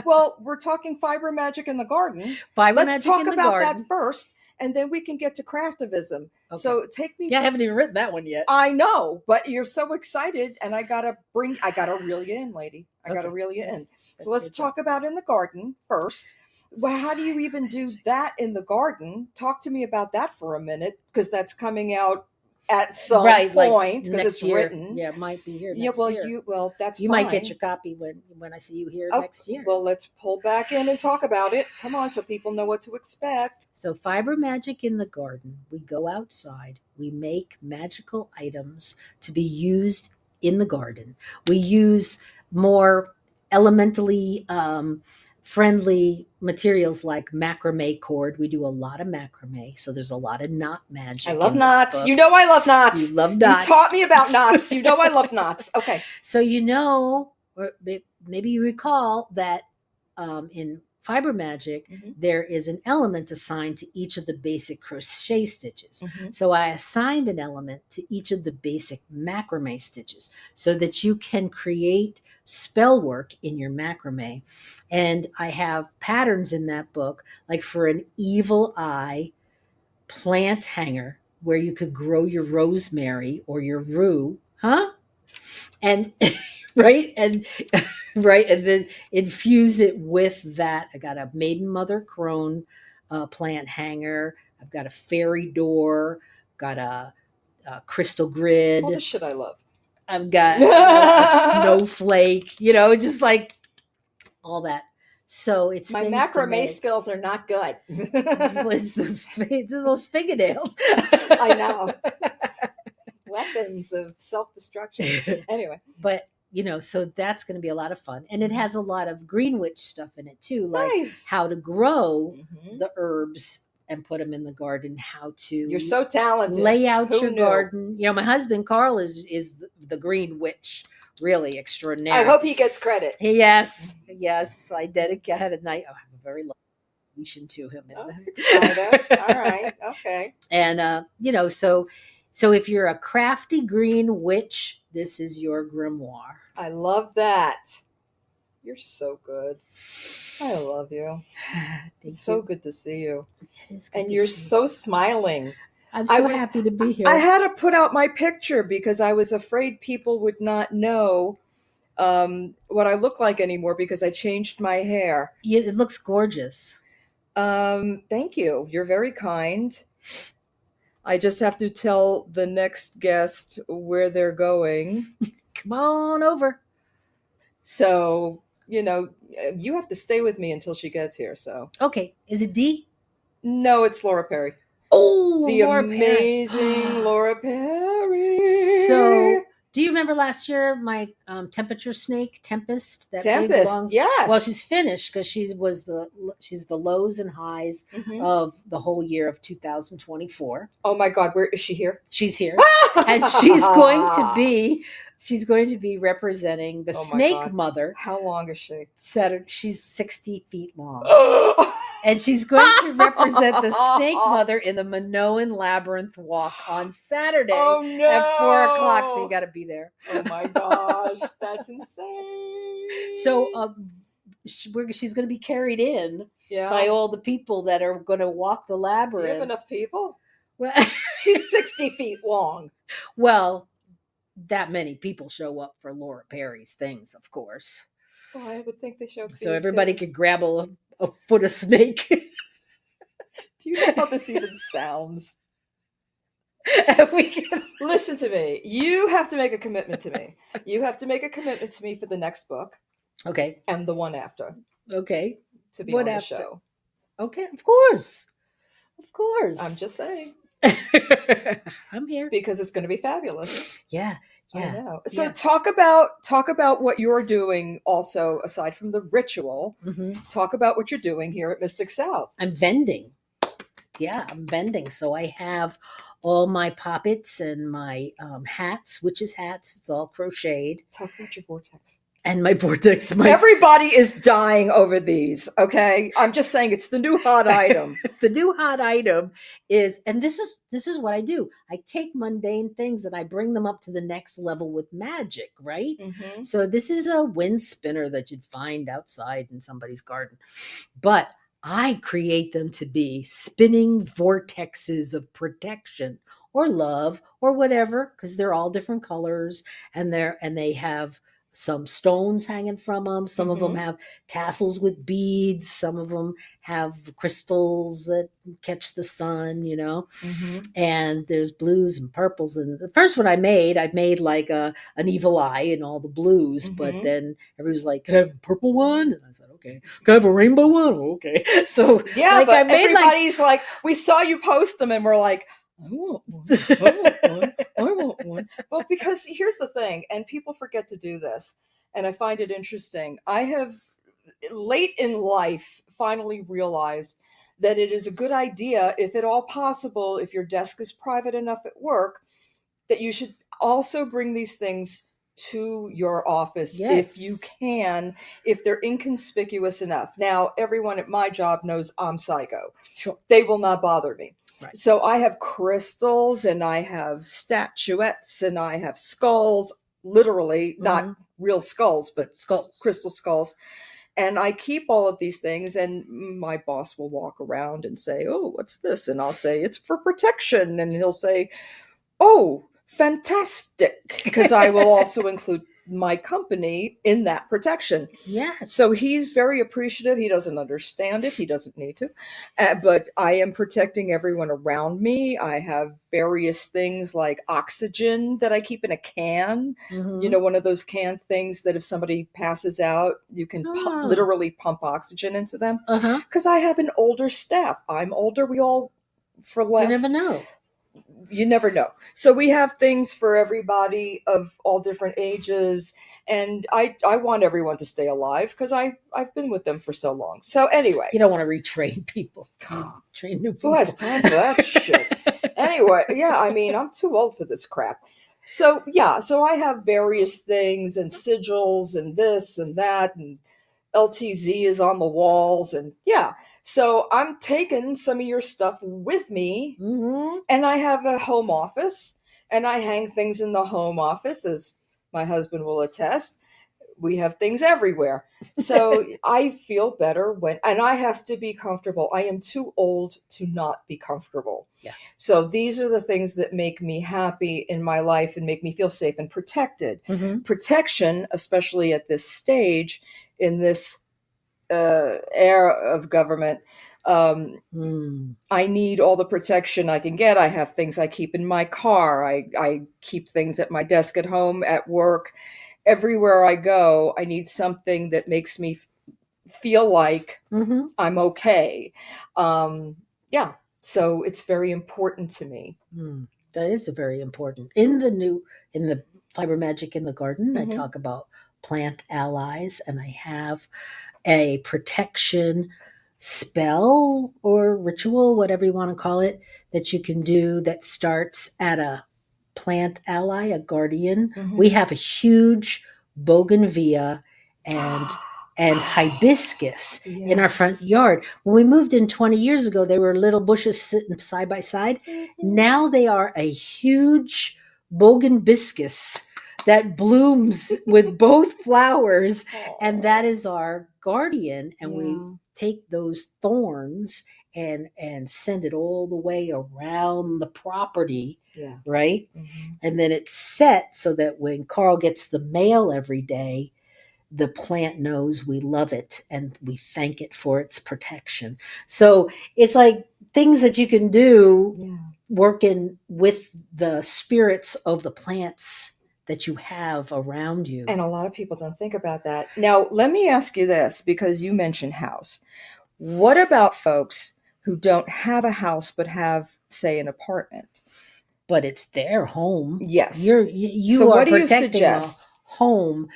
Well, we're talking Fiber Magic in the Garden. Let's talk about that first, and then we can get to craftivism. Okay. So take me. Yeah, I haven't even written that one yet. I know, but you're so excited, and I gotta reel you in, lady. I gotta reel you in. So let's talk about in the garden first. Well, how do you even do that in the garden? Talk to me about that for a minute, because that's coming out at some point, because it's written. Yeah, it might be here. Yeah, well, that's you fine. might get your copy when I see you here next year. Well, let's pull back in and talk about it. Come on, so people know what to expect. So, Fiber Magic in the Garden. We go outside. We make magical items to be used in the garden. We use more elementally friendly materials like macrame cord. We do a lot of macrame, so there's a lot of knot magic. I love knots. I love knots. You love knots. You taught me about knots. I love knots. Okay. So or maybe you recall that in Fiber Magic, there is an element assigned to each of the basic crochet stitches. So I assigned an element to each of the basic macrame stitches so that you can create spell work in your macrame. And I have patterns in that book, like for an evil eye plant hanger where you could grow your rosemary or your rue, and right, and then infuse it with that. I got a Maiden Mother Crone plant hanger. I've got a fairy door. Got a crystal grid. All the shit I love. I've got a snowflake, just like all that. So it's my macrame skills are not good. What's those fingernails? I know. Weapons of self-destruction. Anyway. But so that's going to be a lot of fun. And it has a lot of Green Witch stuff in it too, like how to grow the herbs and put them in the garden, how to You're so talented. Lay out your garden. My husband Carl is the Green Witch, really extraordinary. I hope he gets credit. Yes. I had a night. I have a very long relation to him. All right. Okay. And so if you're a crafty green witch, this is your grimoire. I love that. You're so good. I love you. It's so good to see you. It is good and you're so smiling. I'm I so would- happy to be here. I had to put out my picture because I was afraid people would not know what I look like anymore because I changed my hair. Yeah, it looks gorgeous. Thank you. You're very kind. I just have to tell the next guest where they're going. Come on over. So, you have to stay with me until she gets here. So, Okay. Is it D? no, it's Laura Perry. Oh, The Laura Perry. amazing Laura Perry. So, do you remember last year my temperature snake Tempest? That big Tempest, long. yes. Well, she's finished because she's the lows and highs Mhm. of the whole year of 2024. Oh my God, where is she here? She's here, and she's going to be representing the Oh my snake God. mother. How long is she? She's 60 feet long. Oh, And she's going to represent the snake mother in the Minoan Labyrinth Walk on Saturday no. at 4:00. So you got to be there. Oh my gosh, that's insane. So she's going to be carried in yeah. by all the people that are going to walk the Do you have labyrinth. enough people? Well, She's 60 feet long. well, that many people show up for Laura Perry's things, of course. Oh, I would think they show. So everybody could grab a foot of snake. Do you know how this even sounds? We can... Listen to me. You have to make a commitment to me. You have to make a commitment to me for the next book Okay. and the one after Okay. to be What on the after? show. Okay. Of course. Of course. I'm just saying I'm here. because it's going to be fabulous. Yeah. I Yeah. know. So Yeah. talk about what you're doing also aside from the ritual. Mm-hmm. Talk about what you're doing here at Mystic South. I'm vending. Yeah, I'm vending. So I have all my poppets and my hats, witches' hats. It's all crocheted. Talk about your vortex. And my vortex. Everybody is dying over these, okay? I'm just saying it's the new hot item. The new hot item is, and this is what I do. I take mundane things and I bring them up to the next level with magic, right? Mm-hmm. So this is a wind spinner that you'd find outside in somebody's garden. But I create them to be spinning vortexes of protection or love or whatever, because they're all different colors and they have some stones hanging from them. Some of them have tassels with beads. Some of them have crystals that catch the sun, and there's blues and purples. And the first one I made like an evil eye in all the blues, but then everybody was like, can I have a purple one? And I said, okay. Can I have a rainbow one? Okay. So Yeah, but I made everybody's like, we saw you post them and we're like, I want one. I want one. I want one. Well, because here's the thing, and people forget to do this, and I find it interesting. I have, late in life, finally realized that it is a good idea, if at all possible, if your desk is private enough at work, that you should also bring these things to your office if you can, if they're inconspicuous enough. Now, everyone at my job knows I'm psycho. Sure. They will not bother me. Right. So I have crystals and I have statuettes and I have skulls, literally, not real skulls, but Skulls. Crystal skulls. And I keep all of these things, and my boss will walk around and say, oh, what's this? And I'll say, it's for protection. And he'll say, oh, fantastic, because I will also include my company in that protection. Yes. So he's very appreciative. He doesn't understand it. He doesn't need to. But I am protecting everyone around me. I have various things like oxygen that I keep in a can. One of those canned things that if somebody passes out, you can literally pump oxygen into them. Because I have an older staff. I'm older. We all, for less. You never know. You never know. So we have things for everybody of all different ages. And I want everyone to stay alive because I've been with them for so long. So anyway. You don't want to retrain people. Train new people. Who has time for that shit? Anyway, yeah, I mean, I'm too old for this crap. So yeah, so I have various things and sigils and this and that, and LTZ is on the walls, and yeah. So I'm taking some of your stuff with me, and I have a home office, and I hang things in the home office, as my husband will attest, we have things everywhere. So I feel better and I have to be comfortable. I am too old to not be comfortable. Yeah. So these are the things that make me happy in my life and make me feel safe and protected. Protection, especially at this stage in this era of government, I need all the protection I can get. I have things I keep in my car. I keep things at my desk at home, at work. Everywhere I go, I need something that makes me feel like I'm okay. Yeah. So it's very important to me. That is a very important. In the Fiber Magic in the Garden, I talk about plant allies, and I have a protection spell or ritual, whatever you want to call it, that you can do that starts at a plant ally, a guardian. We have a huge bougainvillea and hibiscus in our front yard. When we moved in 20 years ago, they were little bushes sitting side by side. Now they are a huge bougainvillea that blooms with both flowers, and that is our guardian. And we take those thorns and send it all the way around the property, right? And then it's set so that when Carl gets the mail every day, the plant knows we love it and we thank it for its protection. So it's like things that you can do working with the spirits of the plants that you have around you. And a lot of people don't think about that. Now, let me ask you this, because you mentioned house. What about folks who don't have a house but have, say, an apartment? But it's their home. Yes. You so are what do you protecting suggest? Home,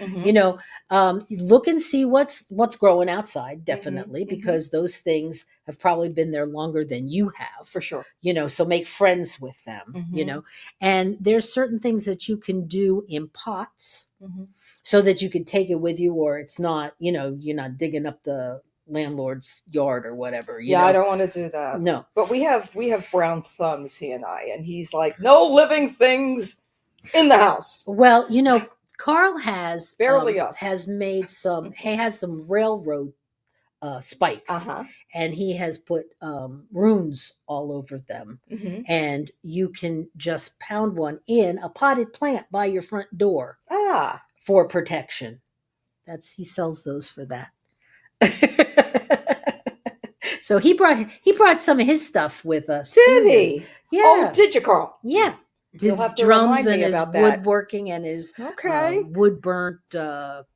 look and see what's growing outside, definitely, because those things have probably been there longer than you have, for sure. So make friends with them, and there's certain things that you can do in pots so that you can take it with you, or it's not, you're not digging up the landlord's yard or whatever. You know? I don't want to do that. No, but we have brown thumbs, he and I, and he's like, no living things in the house. Well, Carl has barely us has made some. He has some railroad spikes, and he has put runes all over them. And you can just pound one in a potted plant by your front door for protection. He sells those for that. So he brought some of his stuff with us. Did he? Yeah. Oh, did you, Carl? Yeah. His drums and his woodworking and his wood burnt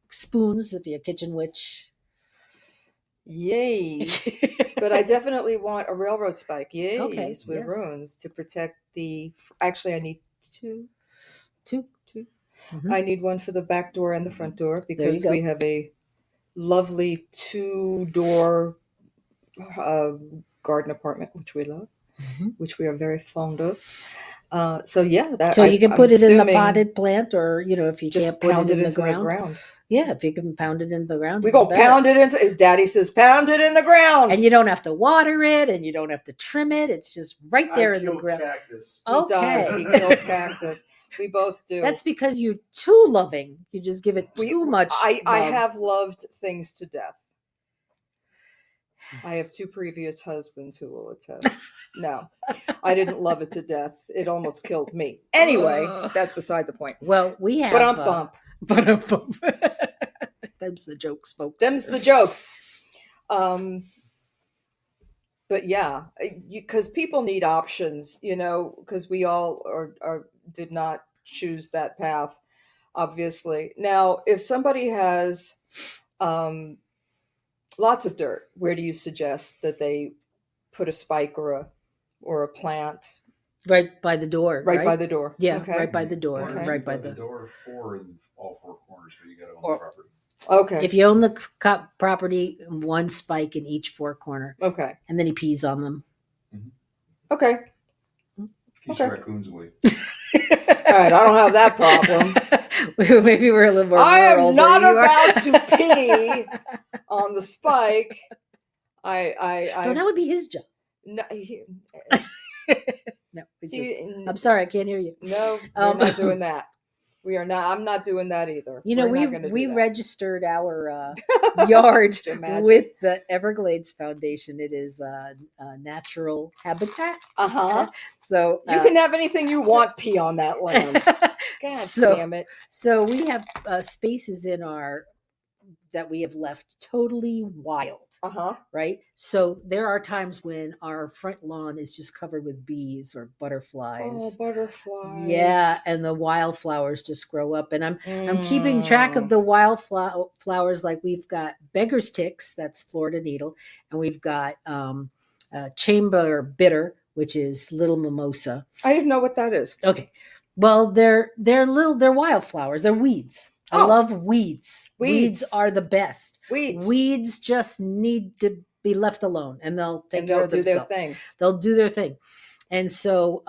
spoons, if you're a kitchen witch. Yays. But I definitely want a railroad spike. Yays, with runes to protect the. Actually, I need two. I need one for the back door and the front door, because we have a lovely 2-door garden apartment, which we love, which we are very fond of. So you can put it in the potted plant, or if you just can't pound put it in into the ground. Yeah, if you can pound it in the ground, we go pound it into. Daddy says, pound it in the ground, and you don't have to water it, and you don't have to trim it. It's just right there in the ground. Cactus. He kills cactus. We both do. That's because you're too loving. You just give it too much. I have loved things to death. I have 2 previous husbands who will attest. No, I didn't love it to death. It almost killed me. Anyway, that's beside the point. Well, we have. But Them's the jokes, folks. Them's the jokes. But yeah, because people need options, because we all did not choose that path, obviously. Now, if somebody has lots of dirt, where do you suggest that they put a spike or a plant? Right by the door. Right by the door. Yeah, okay. Right by the door. Okay. Right by the door. 4 in all 4 corners, so you got to own the property. Okay. If you own the property, 1 spike in each 4 corner. Okay. And then he pees on them. Okay. Keeps raccoons away. All right, I don't have that problem. Maybe we're a little more. I am not about to pee on the spike. No, that would be his job. No, no, I'm sorry, I can't hear you. No, we're not doing that. We are not. I'm not doing that either. You know, We're not gonna we do that. registered our yard Could you imagine? with the Everglades Foundation. It is a natural habitat. So You can have anything you want pee on that land. God damn it. So we have spaces in our that we have left totally wild. Right. So there are times when our front lawn is just covered with bees or butterflies. Oh, butterflies. Yeah, and the wildflowers just grow up. And I'm keeping track of the wildflowers. Like we've got beggar's ticks, that's Florida needle, and we've got chamber bitter, which is little mimosa. I didn't know what that is. Okay. Well, they're wildflowers. They're weeds. I love weeds. Weeds are the best. Weeds just need to be left alone, and they'll take care of themselves. They'll do their thing. And so,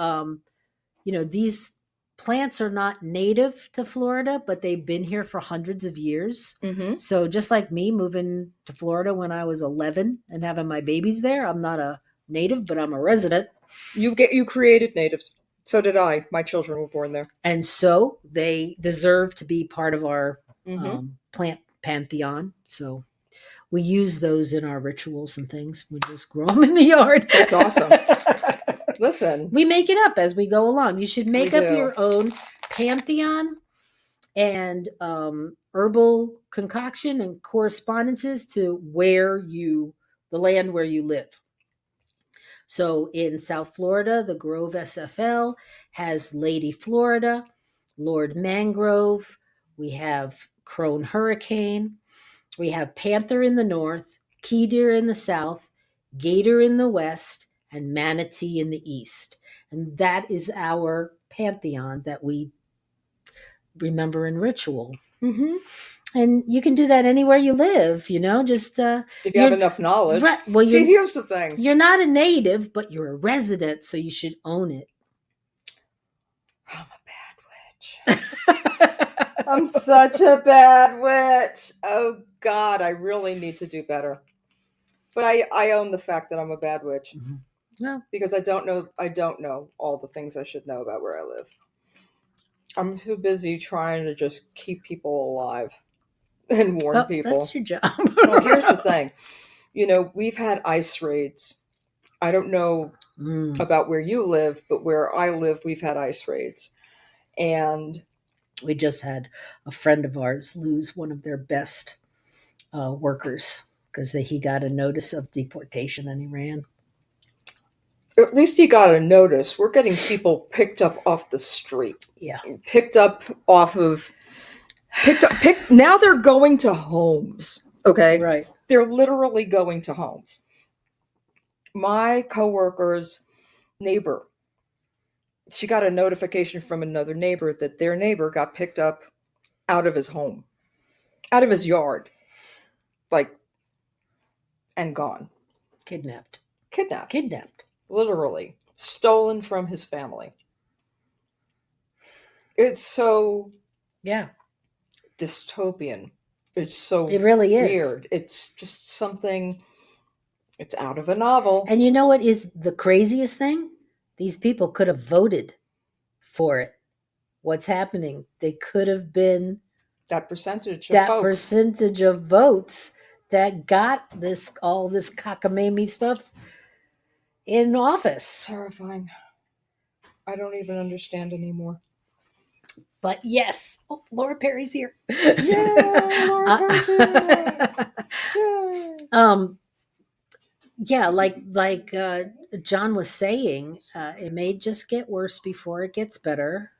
you know, these plants are not native to Florida, but they've been here for hundreds of years. So just like me moving to Florida when I was 11 and having my babies there, I'm not a native, but I'm a resident. You created natives. So did I. My children were born there. And so they deserve to be part of our plant pantheon. So we use those in our rituals and things. We just grow them in the yard. That's awesome. Listen. We make it up as we go along. You should make up your own pantheon and herbal concoction and correspondences to the land where you live. So in South Florida, the Grove SFL has Lady Florida, Lord Mangrove. We have Crowne Hurricane. We have Panther in the north, Key Deer in the south, Gator in the west, and Manatee in the east. And that is our pantheon that we remember in ritual. And you can do that anywhere you live, you know, just if you have enough knowledge. Right, well, see, here's the thing. You're not a native, but you're a resident, so you should own it. I'm a bad witch. I'm such a bad witch. Oh God, I really need to do better. But I own the fact that I'm a bad witch. No. Because I don't know all the things I should know about where I live. I'm too busy trying to just keep people alive and warn people. That's your job. Well, here's the thing. You know, we've had ice raids. I don't know about where you live, but where I live, we've had ice raids. And we just had a friend of ours lose one of their best workers because he got a notice of deportation and he ran. At least he got a notice. We're getting people picked up off the street. Yeah. Now they're going to homes. Okay. Right. They're literally going to homes. My coworker's neighbor, she got a notification from another neighbor that their neighbor got picked up out of his home, out of his yard, and gone. Kidnapped. Literally stolen from his family. It's so dystopian. It's so it really is weird. It's just something. It's out of a novel. And you know what is the craziest thing? These people could have voted for it. What's happening? They could have been that percentage of votes that got all this cockamamie stuff in office. Terrifying. I don't even understand anymore. But yes, Laura Perry's here. Yeah, Laura Perry's here. Yeah, like John was saying, it may just get worse before it gets better.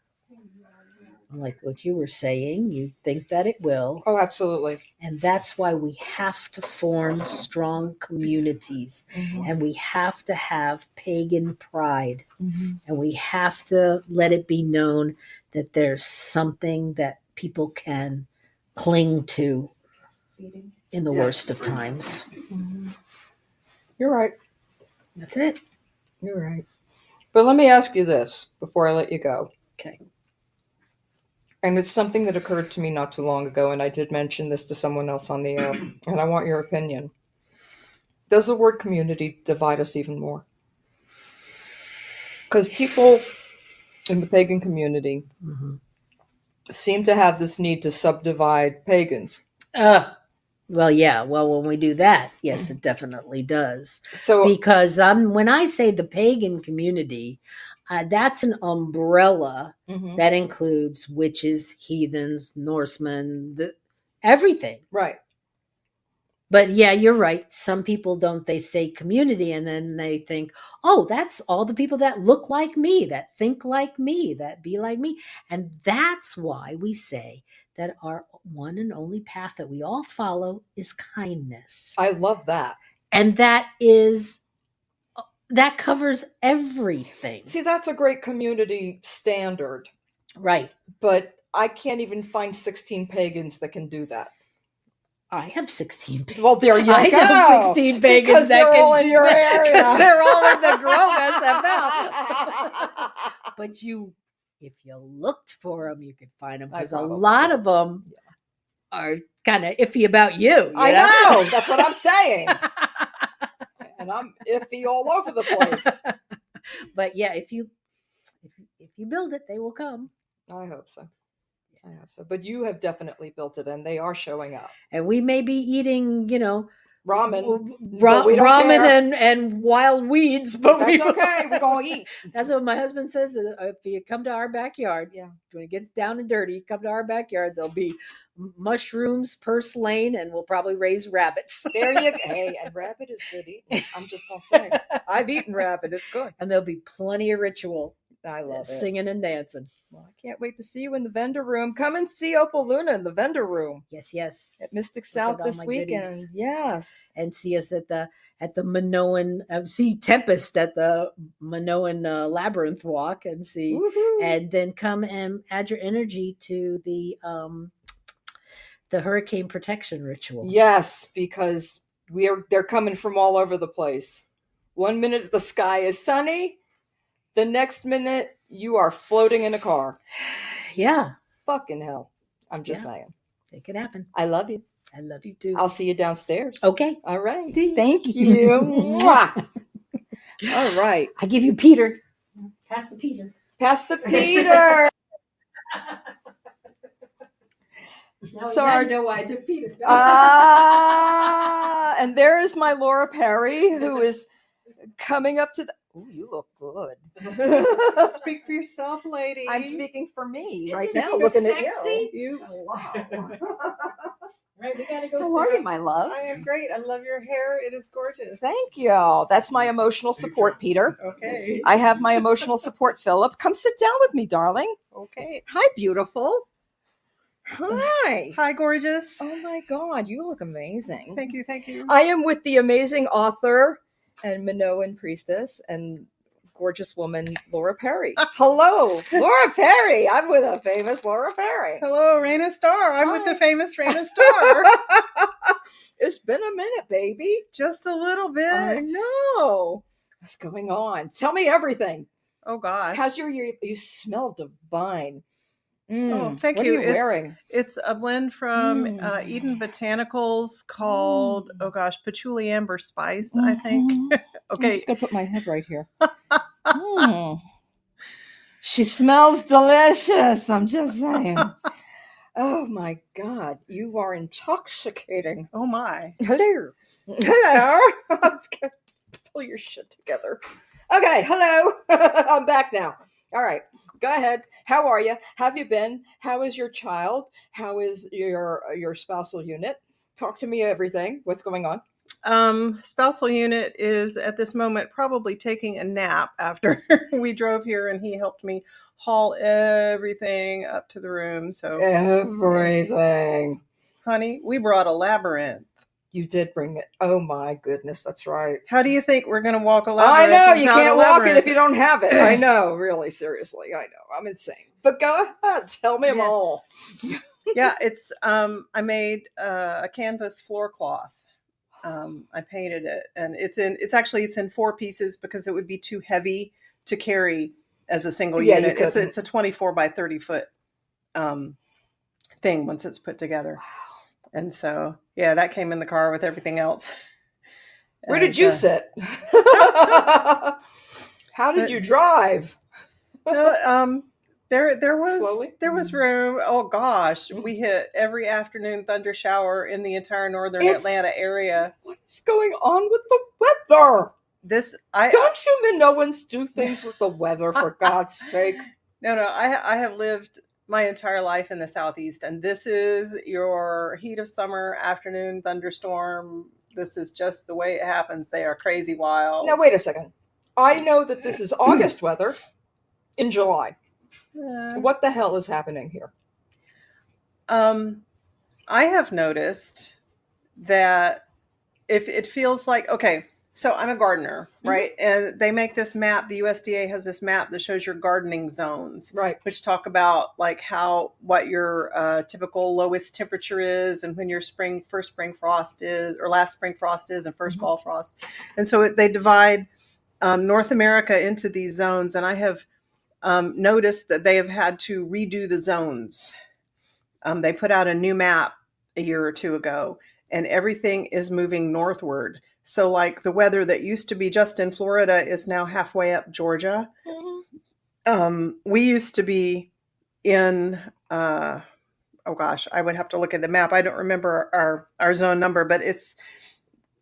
Like what you were saying, you think that it will. Oh, absolutely. And that's why we have to form strong communities. And we have to have pagan pride. And we have to let it be known that there's something that people can cling to in the worst of times. You're right. That's it. You're right. But let me ask you this before I let you go. Okay. And it's something that occurred to me not too long ago, and I did mention this to someone else on the air, and I want your opinion. Does the word community divide us even more? Because people in the pagan community, seem to have this need to subdivide pagans. Well, yeah. Well, when we do that, yes, it definitely does. So Because when I say the pagan community, that's an umbrella Mhm. that includes witches, heathens, Norsemen, everything. Right. But yeah, you're right. Some people don't. They say community, and then they think, oh, that's all the people that look like me, that think like me, that be like me. And that's why we say that our one and only path that we all follow is kindness. I love that. And that covers everything. See, that's a great community standard, Right. but I can't even find 16 pagans that can do that. I have 16 pagans. Well, there you I go. have 16 pagans because that they're can all in do your that, area. 'cause they're all in the Grove SFL. But if you looked for them, you could find them, because a lot of them are kind of iffy about you. I know. That's what I'm saying. And I'm iffy all over the place. But yeah, if you build it, they will come. I hope so. But you have definitely built it, and they are showing up. And we may be eating, ramen, but we don't ramen care. and wild weeds, but That's okay. We're gonna eat. That's what my husband says. If you come to our backyard, when it gets down and dirty, come to our backyard. There'll be mushrooms, purslane, and we'll probably raise rabbits. There you go. Hey, and rabbit is good eating. I'm just gonna say, I've eaten rabbit. It's good, and there'll be plenty of ritual. I love it. Singing and dancing. Well, I can't wait to see you in the vendor room. Come and see Opal Luna in the vendor room. Yes. At Mystic South this weekend. Goodies. Yes. And see us at the Minoan, see Tempest at the Minoan Labyrinth Walk, and see, Woo-hoo. And then come and add your energy to the hurricane protection ritual. Yes, because they're coming from all over the place. 1 minute the sky is sunny. The next minute, you are floating in a car. Yeah. Fucking hell. I'm just saying. It could happen. I love you. I love you too. I'll see you downstairs. Okay. All right. Thank you. Mwah. All right. I give you Peter. Pass the Peter. Pass the Peter. Now you know why I took Peter. And there is my Laura Perry, who is coming up to the... Oh, you look good. Speak for yourself, lady. I'm speaking for me Isn't right she now, looking sexy? at you. Wow. Right, we gotta go. How are you, my love? I am great. I love your hair. It is gorgeous. Thank you. That's my emotional support, Peter. Okay. I have my emotional support, Philip. Come sit down with me, darling. Okay. Hi, beautiful. Hi. Hi, gorgeous. Oh my God, you look amazing. Thank you. Thank you. I am with the amazing author and Minoan priestess and gorgeous woman, Laura Perry. Hello, Laura Perry. I'm with a famous Laura Perry. Hello, Raina Star. I'm with Hi. the famous Raina Star. It's been a minute, baby. Just a little bit. I know. What's going on? Tell me everything. Oh gosh. How's your year? You smell divine. Oh, thank what you. What are you wearing? It's a blend from Eden Botanicals called, Patchouli Amber Spice, I think. Okay. I'm just going to put my head right here. She smells delicious. I'm just saying. Oh my God. You are intoxicating. Oh my. Hello. Hello. Pull your shit together. Okay. Hello. I'm back now. All right. Go ahead. How are you? Have you been? How is your child? How is your spousal unit? Talk to me everything. What's going on? Spousal unit is at this moment probably taking a nap after we drove here, and he helped me haul everything up to the room. So everything. Honey, we brought a labyrinth. You did bring it. Oh my goodness, that's right. How do you think we're going to walk a labyrinth? I know, you can't walk it if you don't have it. I know, really, seriously. I know, I'm insane. But go ahead, tell me them all. Yeah, it's, I made a canvas floor cloth. I painted it, and it's in 4 pieces because it would be too heavy to carry as a single unit. It's a 24 by 30 foot thing once it's put together. Wow. And so, yeah, that came in the car with everything else. Where did you sit? How did you drive? There was Slowly? there was room. Oh gosh, Mm. we hit every afternoon thunder shower in the entire northern It's- Atlanta area. What is going on with the weather? Don't you Minoans do things with the weather, for God's sake? No, I have lived my entire life in the Southeast, and this is your heat of summer afternoon thunderstorm. This is just the way it happens. They are crazy wild. Now, wait a second. I know that this is August weather in July. What the hell is happening here? I have noticed that if it feels like, okay, so I'm a gardener, right? And they make this map. The USDA has this map that shows your gardening zones, Right. which talk about like what your typical lowest temperature is, and when your first spring frost is, or last spring frost is, and first fall frost. And so they divide North America into these zones, and I have noticed that they have had to redo the zones. They put out a new map a year or two ago, and everything is moving northward. So like the weather that used to be just in Florida is now halfway up Georgia. We used to be in, oh gosh, I would have to look at the map. I don't remember our zone number, but it's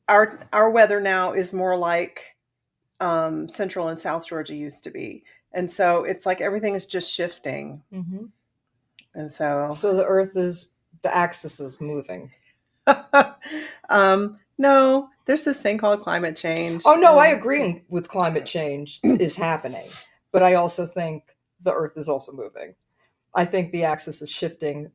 our weather now is more like Central and South Georgia used to be. And so it's like everything is just shifting. Mm-hmm. And so the axis is moving. No, there's this thing called climate change. Oh, no, I agree with climate change is happening. But I also think the Earth is also moving. I think the axis is shifting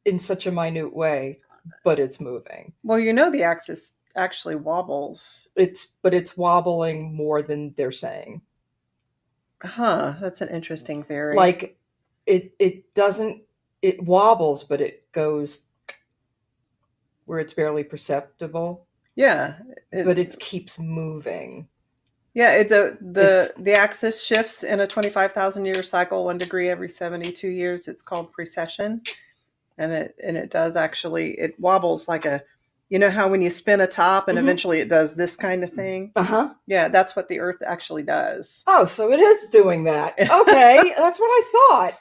in such a minute way, but it's moving. Well, the axis actually wobbles. But it's wobbling more than they're saying. Huh, that's an interesting theory. Like it wobbles, but it goes where it's barely perceptible. Yeah. But it keeps moving. Yeah, the axis shifts in a 25,000 year cycle, 1 degree every 72 years. It's called precession. And it does actually, it wobbles like how when you spin a top and eventually it does this kind of thing? Uh-huh. Yeah, that's what the Earth actually does. Oh, so it is doing that. Okay, that's what I thought.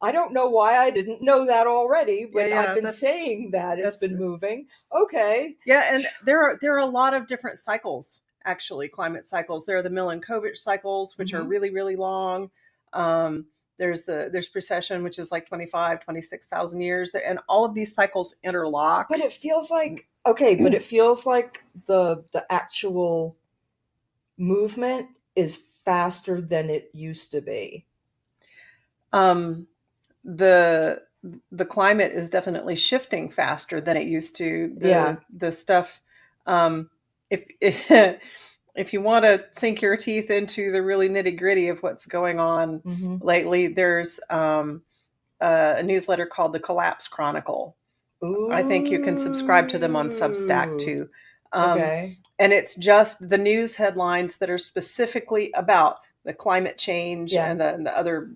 I don't know why I didn't know that already, but I've been saying that it's been moving. Okay. Yeah, and there are a lot of different cycles, actually, climate cycles. There are the Milankovitch cycles, which are really, really long. There's precession, which is like 26,000 years. And all of these cycles interlock. But it feels like, the actual movement is faster than it used to be. The climate is definitely shifting faster than it used to. The stuff, if you want to sink your teeth into the really nitty gritty of what's going on lately, there's a newsletter called the Collapse Chronicle. Ooh. I think you can subscribe to them on Substack too. Okay. And it's just the news headlines that are specifically about the climate change and the other,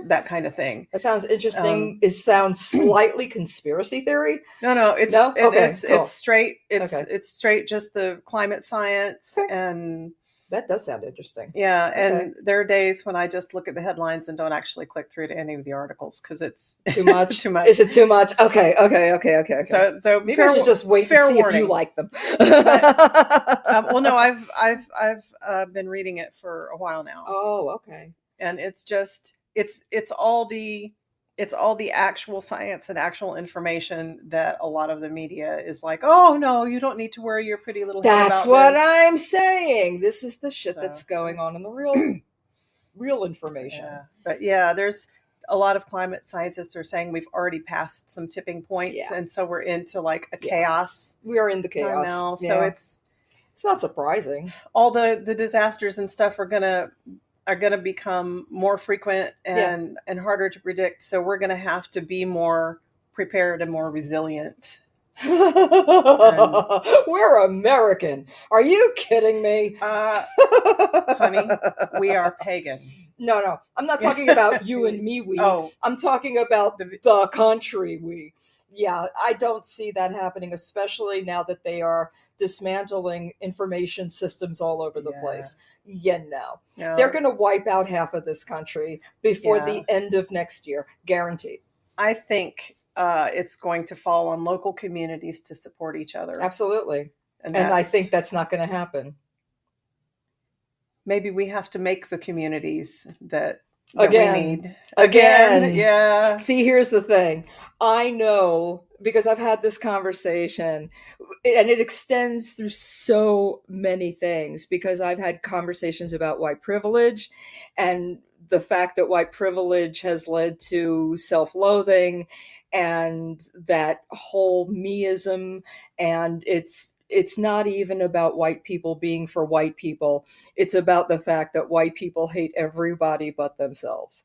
that kind of thing. That sounds interesting. It sounds slightly conspiracy theory. No, it's cool. it's straight. It's straight just the climate science, and that does sound interesting. Yeah, and there are days when I just look at the headlines and don't actually click through to any of the articles because it's too much. Too much. Is it too much? Okay. So maybe I should just wait and see if you like them. Well, no, I've been reading it for a while now. Oh, okay. And it's just it's all the actual science and actual information that a lot of the media is like, oh no, you don't need to worry your pretty little head about That's what I'm saying. This is the shit that's going on in the real information. Yeah. But yeah, there's a lot of climate scientists are saying we've already passed some tipping points, and so we're into like a chaos. We are in the chaos now, so it's not surprising. All the disasters and stuff are gonna become more frequent and harder to predict. So we're going to have to be more prepared and more resilient. We're American. Are you kidding me? Honey, we are pagan. No. I'm not talking about you and me, we. Oh. I'm talking about the country, we. Yeah, I don't see that happening, especially now that they are dismantling information systems all over the Yeah. place. Yeah, no. No, They're going to wipe out half of this country before Yeah. the end of next year, guaranteed. I think it's going to fall on local communities to support each other. Absolutely. And I that's- think that's not going to happen. maybe we have to make the communities that Again. we need. Again. Yeah. See, here's the thing. I know because I've had this conversation, and it extends through so many things, because I've had conversations about white privilege and the fact that white privilege has led to self-loathing and that whole meism, and it's not even about white people being for white people. It's about the fact that white people hate everybody but themselves.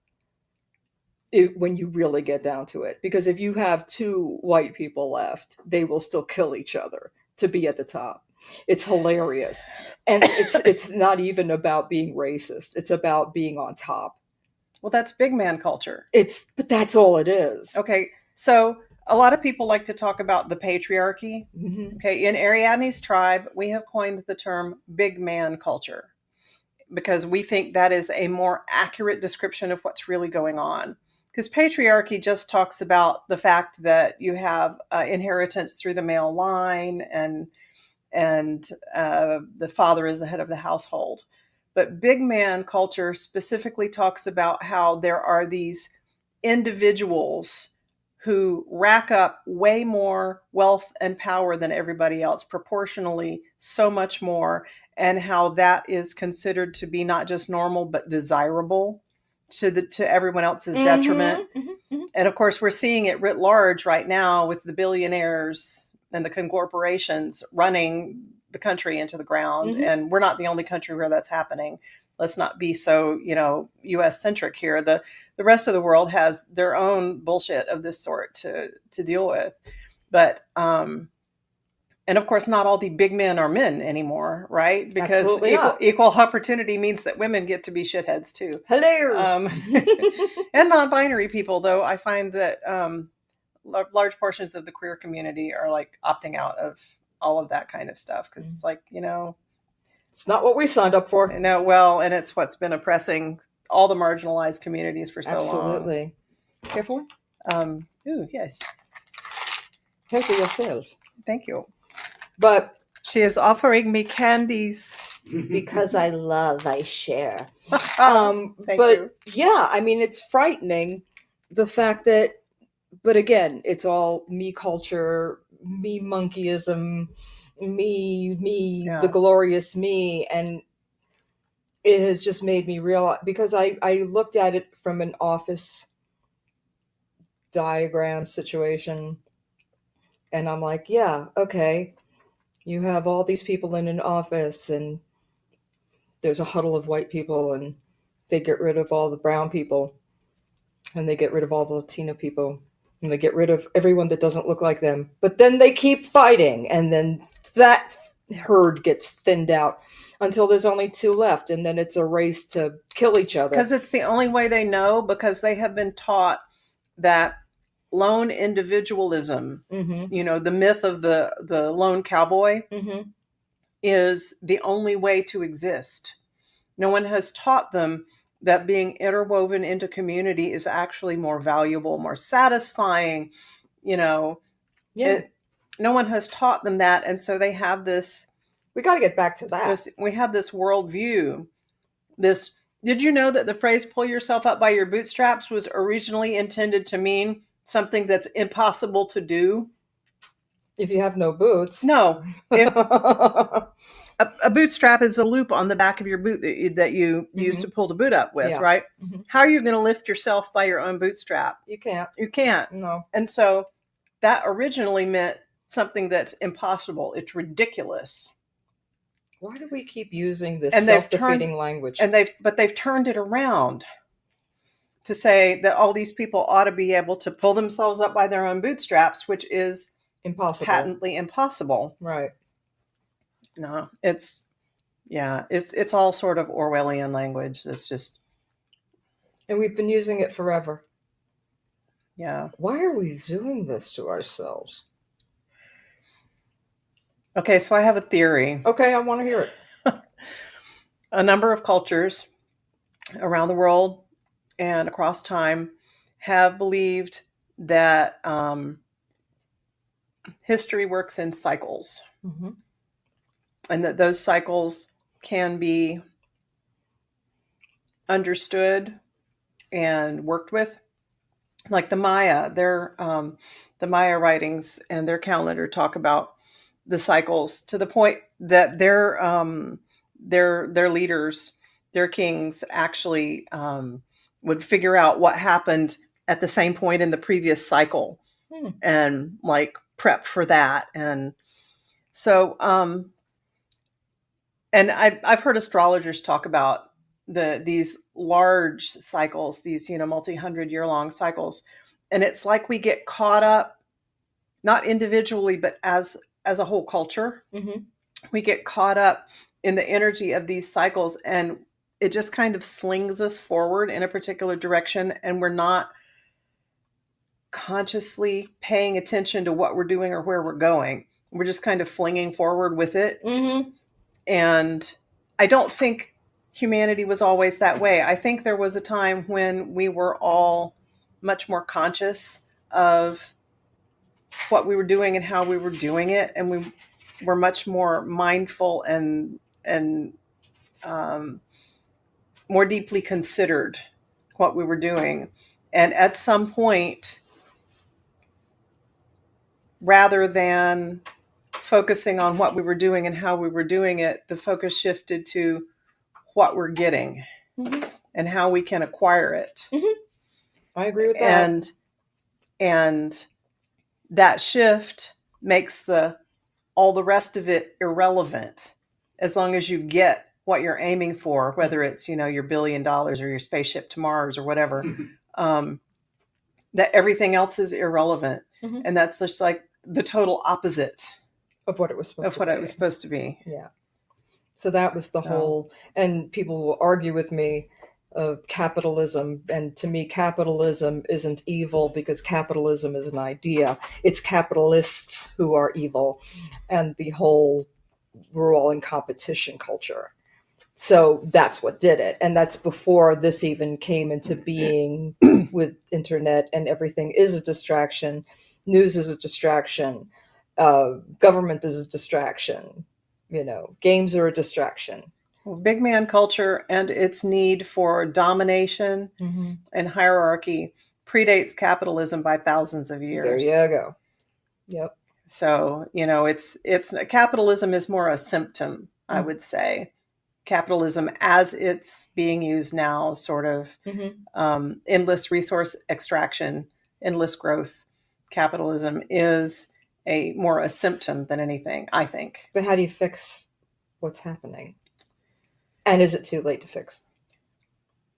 When you really get down to it, because if you have two white people left, they will still kill each other to be at the top. It's hilarious. And it's not even about being racist. It's about being on top. Well, that's big man culture. But that's all it is. Okay. So a lot of people like to talk about the patriarchy. Mm-hmm. Okay. In Ariadne's tribe, we have coined the term big man culture because we think that is a more accurate description of what's really going on. Because patriarchy just talks about the fact that you have inheritance through the male line, and the father is the head of the household. But big man culture specifically talks about how there are these individuals who rack up way more wealth and power than everybody else, proportionally so much more, and how that is considered to be not just normal but desirable to everyone else's detriment. Mm-hmm. And of course, we're seeing it writ large right now with the billionaires and the conglomerations running the country into the ground. Mm-hmm. And we're not the only country where that's happening. Let's not be so, U.S. centric here. The rest of the world has their own bullshit of this sort to deal with. But, and of course, not all the big men are men anymore, right? Because equal opportunity means that women get to be shitheads too. Hello. And non-binary people, though, I find that large portions of the queer community are like opting out of all of that kind of stuff because it's like, it's not what we signed up for. Well, and it's what's been oppressing all the marginalized communities for so long. Absolutely. Careful. Ooh, yes. Help yourself. Thank you. But she is offering me candies because I share. Thank you. Yeah, I mean, it's frightening the fact that, but again, it's all me culture, me monkeyism, me, the glorious me. And it has just made me realize, because I looked at it from an office diagram situation, and I'm like, yeah, okay. You have all these people in an office, and there's a huddle of white people, and they get rid of all the brown people, and they get rid of all the Latino people, and they get rid of everyone that doesn't look like them. But then they keep fighting, and then that herd gets thinned out until there's only two left, and then it's a race to kill each other. Because it's the only way they know, because they have been taught that lone individualism, mm-hmm. The myth of the lone cowboy, mm-hmm. is the only way to exist. No one has taught them that being interwoven into community is actually more valuable, more satisfying, Yeah. No one has taught them that. And so they have this. We got to get back to that. We have this worldview. Did you know that the phrase pull yourself up by your bootstraps was originally intended to mean something that's impossible to do? If you have no boots. No. A bootstrap is a loop on the back of your boot that you mm-hmm. use to pull the boot up with, right? Mm-hmm. How are you going to lift yourself by your own bootstrap? You can't. You can't. No. And so that originally meant something that's impossible. It's ridiculous. Why do we keep using this self-defeating language? But they've turned it around to say that all these people ought to be able to pull themselves up by their own bootstraps, which is impossible. Patently impossible. Right. No, it's all sort of Orwellian language. It's just. And we've been using it forever. Yeah. Why are we doing this to ourselves? Okay, so I have a theory. Okay, I want to hear it. A number of cultures around the world and across time have believed that history works in cycles, Mm-hmm. and that those cycles can be understood and worked with. Like the Maya, the Maya writings and their calendar talk about the cycles to the point that their leaders, their kings, actually would figure out what happened at the same point in the previous cycle, and like prep for that. And so, and I've heard astrologers talk about these large cycles, these multi-100-year long cycles, and it's like we get caught up, not individually but as a whole culture. Mm-hmm. We get caught up in the energy of these cycles, and it just kind of slings us forward in a particular direction, and we're not consciously paying attention to what we're doing or where we're going. We're just kind of flinging forward with it. Mm-hmm. And I don't think humanity was always that way. I think there was a time when we were all much more conscious of what we were doing and how we were doing it, and we were much more mindful and more deeply considered what we were doing. And at some point, rather than focusing on what we were doing and how we were doing it, the focus shifted to what we're getting, Mm-hmm. and how we can acquire it. Mm-hmm. I agree with that. And that shift makes all the rest of it irrelevant, as long as you get what you're aiming for, whether it's your $1 billion or your spaceship to Mars or whatever. That everything else is irrelevant. Mm-hmm. And that's just like the total opposite of what it was supposed to be. Yeah. So that was the whole, and people will argue with me of capitalism. And to me, capitalism isn't evil, because capitalism is an idea. It's capitalists who are evil, and the whole, we're all in competition culture. So that's what did it. And that's before this even came into being with internet, and everything is a distraction. News is a distraction. Government is a distraction. Games are a distraction. Well, big man culture and its need for domination and hierarchy predates capitalism by thousands of years. There you go. Yep. So, it's capitalism is more a symptom, I would say. Capitalism, as it's being used now, sort of endless resource extraction, endless growth. Capitalism is more a symptom than anything, I think. But how do you fix what's happening? And is it too late to fix?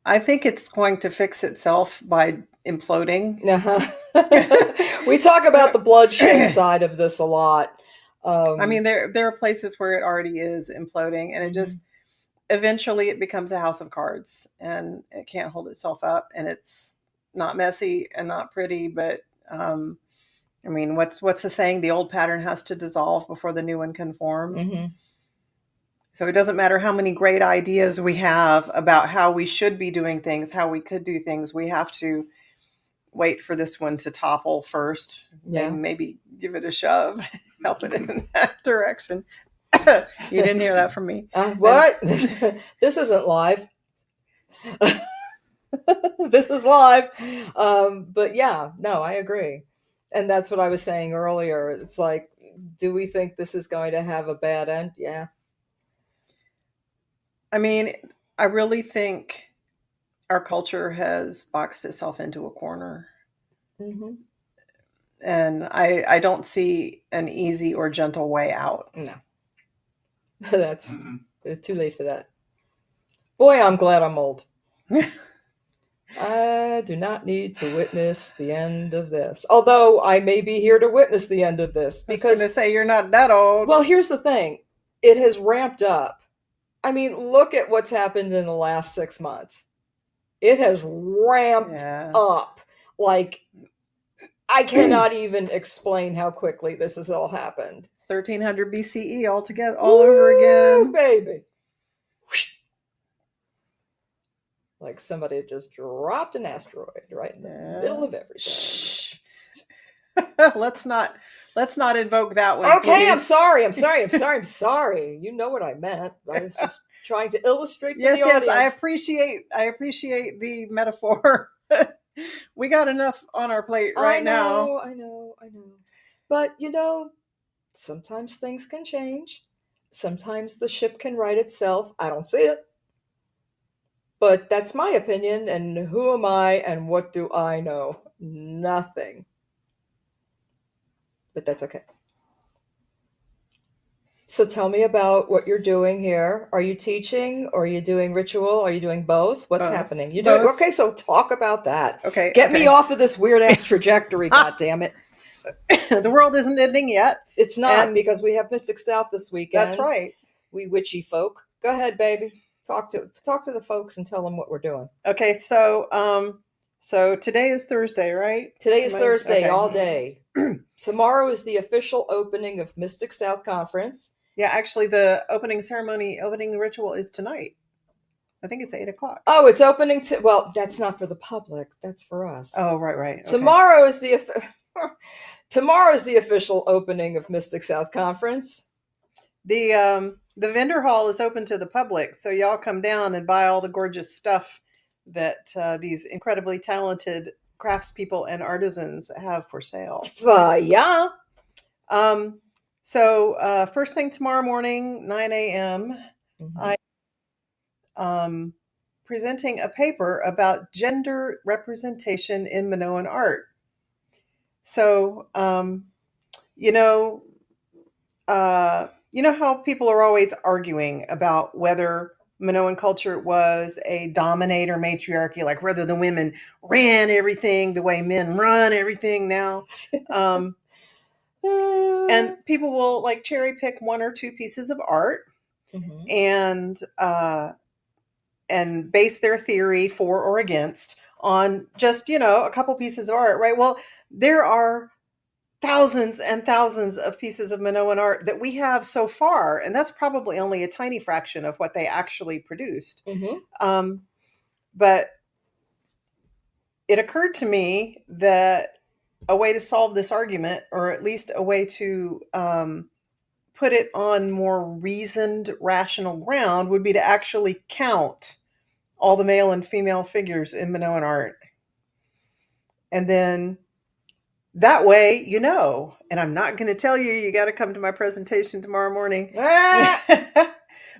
I think it's going to fix itself by imploding. Uh-huh. We talk about the bloodshed side of this a lot. I mean, there are places where it already is imploding, and it just eventually it becomes a house of cards, and it can't hold itself up, and it's not messy and not pretty, but I mean, what's the saying? The old pattern has to dissolve before the new one can form. Mm-hmm. So it doesn't matter how many great ideas we have about how we should be doing things, how we could do things. We have to wait for this one to topple first. Yeah. And maybe give it a shove, help it in that direction. You didn't hear that from me. What? This isn't live. This is live. But yeah, no, I agree. And that's what I was saying earlier. It's like, do we think this is going to have a bad end? Yeah. I mean, I really think our culture has boxed itself into a corner. Mm-hmm. And I don't see an easy or gentle way out. No. That's too late for that. Boy, I'm glad I'm old. I do not need to witness the end of this. Although I may be here to witness the end of this. Because I was going to say you're not that old. Well, here's the thing. It has ramped up. I mean, look at what's happened in the last 6 months. It has ramped up. Like, I cannot even explain how quickly this has all happened. It's 1300 BCE all together, all over Woo, again. baby. Like somebody just dropped an asteroid right in the middle of everything. Shh. let's not invoke that one. Okay, I'm please. sorry. You know what I meant. I was just trying to illustrate for Yes, the audience. I appreciate the metaphor. We got enough on our plate right now. I know. But you know, sometimes things can change. Sometimes the ship can right itself. I don't see it. But that's my opinion, and who am I and what do I know? Nothing. But that's okay. So tell me about what you're doing here. Are you teaching? Or are you doing ritual? Are you doing both? What's Both. happening? You doing Both. okay? So talk about that. Okay. Get me off of this weird ass trajectory. God damn it! The world isn't ending yet. It's not, And- because we have Mystic South this weekend. That's right. We witchy folk. Go ahead, baby. Talk to the folks and tell them what we're doing. Okay, so today is Thursday, right? Today is Thursday, okay. all day. Tomorrow is the official opening of Mystic South Conference. Yeah, actually, the opening ritual is tonight. I think it's 8:00. Oh, it's opening to. Well, that's not for the public. That's for us. Oh, right. Okay. Tomorrow is the official opening of Mystic South Conference. The vendor hall is open to the public, so y'all come down and buy all the gorgeous stuff that these incredibly talented craftspeople and artisans have for sale. Yeah. So first thing tomorrow morning, 9 a.m., I'm presenting a paper about gender representation in Minoan art. So, you know how people are always arguing about whether Minoan culture was a dominator matriarchy, like whether the women ran everything the way men run everything now. And people will like cherry pick one or two pieces of art and base their theory for or against on just, a couple pieces of art, right? Well, there are thousands and thousands of pieces of Minoan art that we have so far, and that's probably only a tiny fraction of what they actually produced. But it occurred to me that a way to solve this argument, or at least a way to put it on more reasoned, rational ground, would be to actually count all the male and female figures in Minoan art. And then that way, and I'm not going to tell you got to come to my presentation tomorrow morning.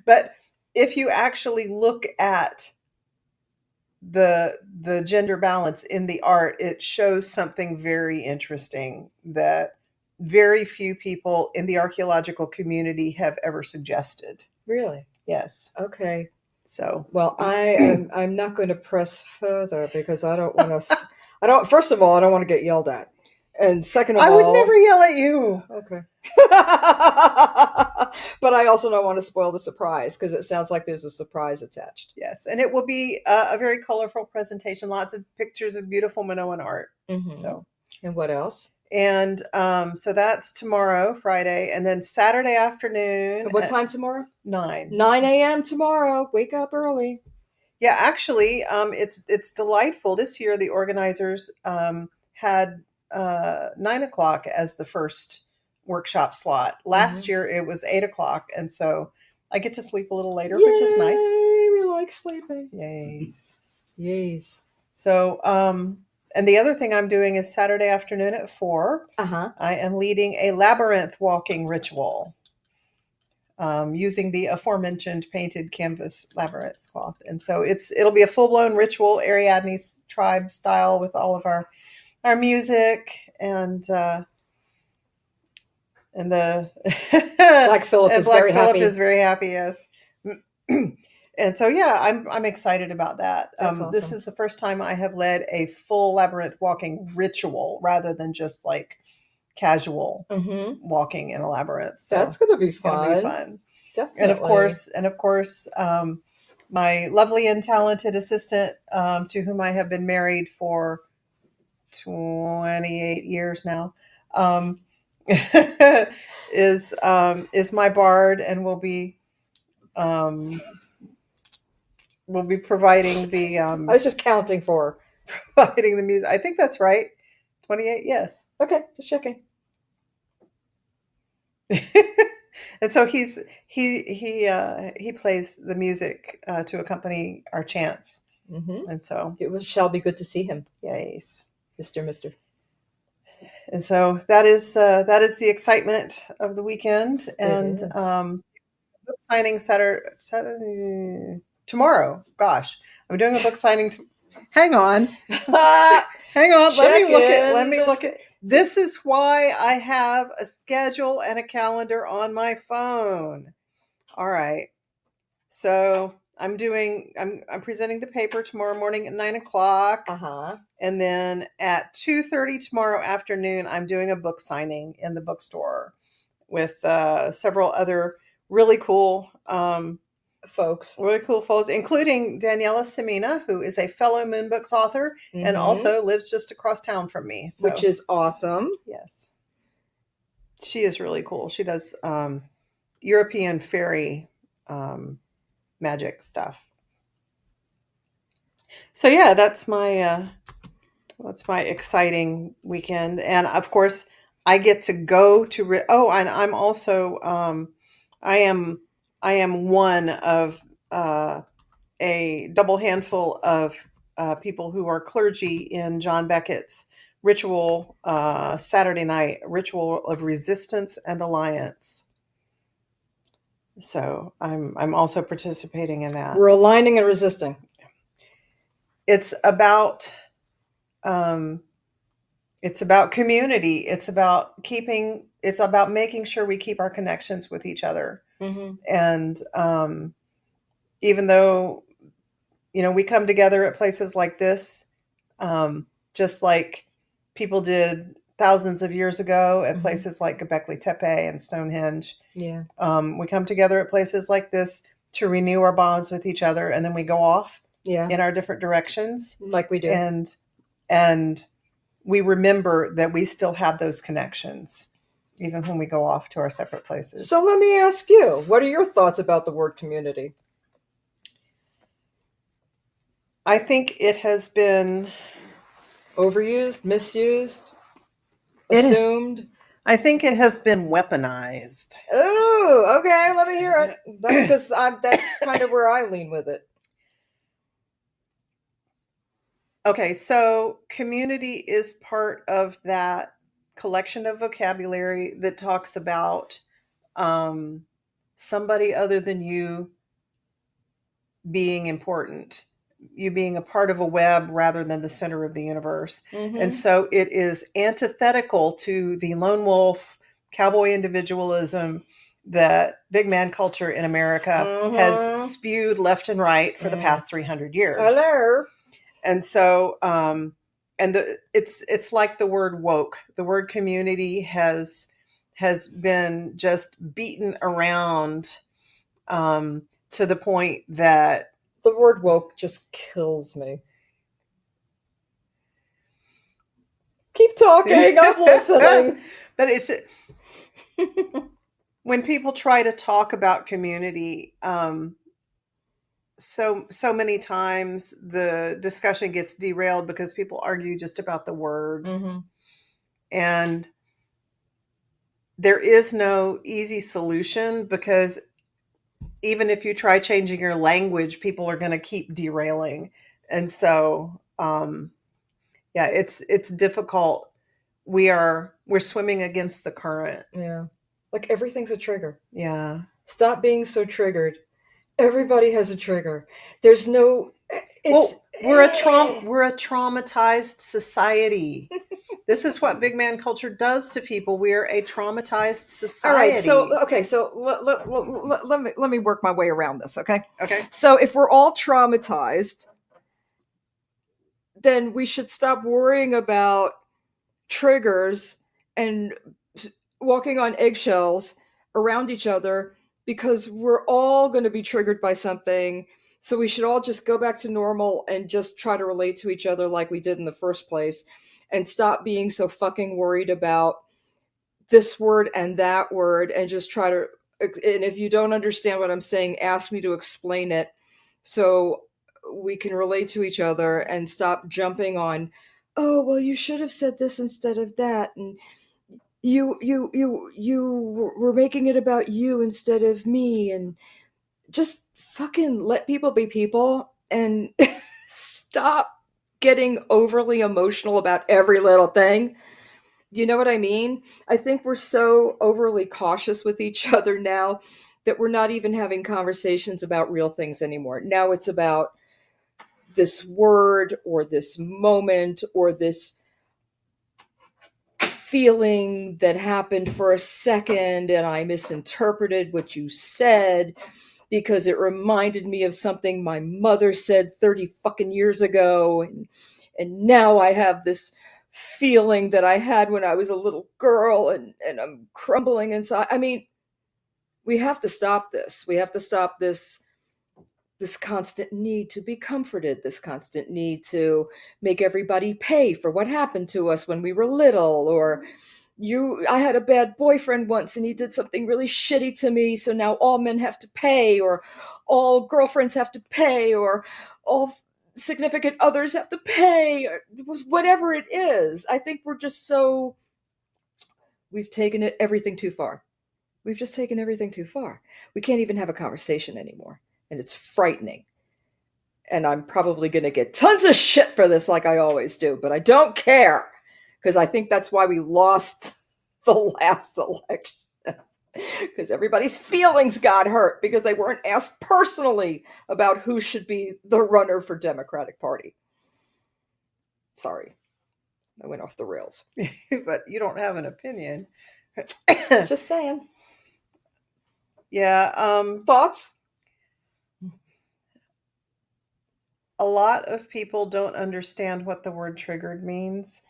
But if you actually look at the gender balance in the art, it shows something very interesting that very few people in the archaeological community have ever suggested. Really? Yes. Okay. So, well, I'm not going to press further because I don't want to. First of all, I don't want to get yelled at. And second of all, I would never yell at you. Okay. But I also don't want to spoil the surprise because it sounds like there's a surprise attached. Yes. And it will be a very colorful presentation. Lots of pictures of beautiful Minoan art. So, and what else? And so that's tomorrow, Friday. And then Saturday afternoon. What time tomorrow? 9. 9 a.m. tomorrow. Wake up early. Yeah, actually, it's delightful. This year, the organizers had 9 o'clock as the first workshop slot. Last year it was 8 o'clock, and so I get to sleep a little later, which is nice. We like sleeping. Yays. So and the other thing I'm doing is Saturday afternoon at 4. I am leading a labyrinth walking ritual using the aforementioned painted canvas labyrinth cloth. And so it'll be a full-blown ritual, Ariadne's tribe style, with all of our music and the Black Phillip is very happy. Is very happy, yes. And so I'm excited about that. Awesome. This is the first time I have led a full labyrinth walking ritual rather than just like casual walking in a labyrinth. So that's going to be fun. Definitely. And of course, my lovely and talented assistant, to whom I have been married for 28 years now, is my bard, and will be providing the I was just counting for providing the music. I think that's right. 28, yes. Okay, just checking. And so he plays the music to accompany our chants, and so shall be good to see him. Yes, Mister. And so that is the excitement of the weekend, and book signing Saturday tomorrow. Gosh, I'm doing a book signing. Hang on. Hang on. Let me look at. This is why I have a schedule and a calendar on my phone. All right. So I'm presenting the paper tomorrow morning at 9:00. And then at 2:30 tomorrow afternoon, I'm doing a book signing in the bookstore with several other really cool folks, including Daniela Semina, who is a fellow Moon Books author and also lives just across town from me. So, which is awesome. Yes. She is really cool. She does European fairy magic stuff. So yeah, that's my exciting weekend, and of course I get to go to. And I'm also I am one of a double handful of people who are clergy in John Beckett's ritual Saturday night ritual of resistance and alliance. So I'm also participating in that. We're aligning and resisting. It's about community. It's about making sure we keep our connections with each other. And even though, we come together at places like this, just like people did thousands of years ago at places like Göbekli Tepe and Stonehenge. Yeah. We come together at places like this to renew our bonds with each other, and then we go off in our different directions. Like we do. And we remember that we still have those connections, even when we go off to our separate places. So let me ask you, what are your thoughts about the word community? I think it has been overused, misused, assumed. I think it has been weaponized. Oh, okay. Let me hear it. That's because that's kind of where I lean with it. Okay, so community is part of that collection of vocabulary that talks about somebody other than you being important, you being a part of a web rather than the center of the universe. And so it is antithetical to the lone wolf cowboy individualism that big man culture in America has spewed left and right for the past 300 years. Hello. And so, it's like the word woke. The word community has been just beaten around to the point that the word woke just kills me. Keep talking. I'm listening. But it's when people try to talk about community. So many times the discussion gets derailed because people argue just about the word. And there is no easy solution, because even if you try changing your language, people are going to keep derailing. And so, it's difficult. We're swimming against the current. Yeah. Like everything's a trigger. Yeah. Stop being so triggered. Everybody has a trigger. There's no. We're a traumatized society. This is what big man culture does to people. We're a traumatized society. All right. So let me work my way around this. Okay. Okay. So if we're all traumatized, then we should stop worrying about triggers and walking on eggshells around each other, because we're all going to be triggered by something. So we should all just go back to normal and just try to relate to each other like we did in the first place. and stop being so fucking worried about this word and that word, and just try to, and if you don't understand what I'm saying, ask me to explain it so we can relate to each other and stop jumping on, oh, well, you should have said this instead of that, and you were making it about you instead of me, and just fucking let people be people and stop getting overly emotional about every little thing. You know what I mean? I think we're so overly cautious with each other now that we're not even having conversations about real things anymore. Now it's about this word or this moment or this feeling that happened for a second and I misinterpreted what you said because it reminded me of something my mother said 30 fucking years ago, and now I have this feeling that I had when I was a little girl, and I'm crumbling inside. I mean, we have to stop this. We have to stop this constant need to be comforted, this constant need to make everybody pay for what happened to us when we were little, or I had a bad boyfriend once and he did something really shitty to me, so now all men have to pay, or all girlfriends have to pay, or all significant others have to pay, or whatever it is. I think we've taken everything too far. We've just taken everything too far. We can't even have a conversation anymore, and it's frightening. And I'm probably going to get tons of shit for this, like I always do, but I don't care, because I think that's why we lost the last election. Because everybody's feelings got hurt because they weren't asked personally about who should be the runner for Democratic Party. Sorry, I went off the rails. But you don't have an opinion. Just saying. Yeah. Thoughts? A lot of people don't understand what the word triggered means.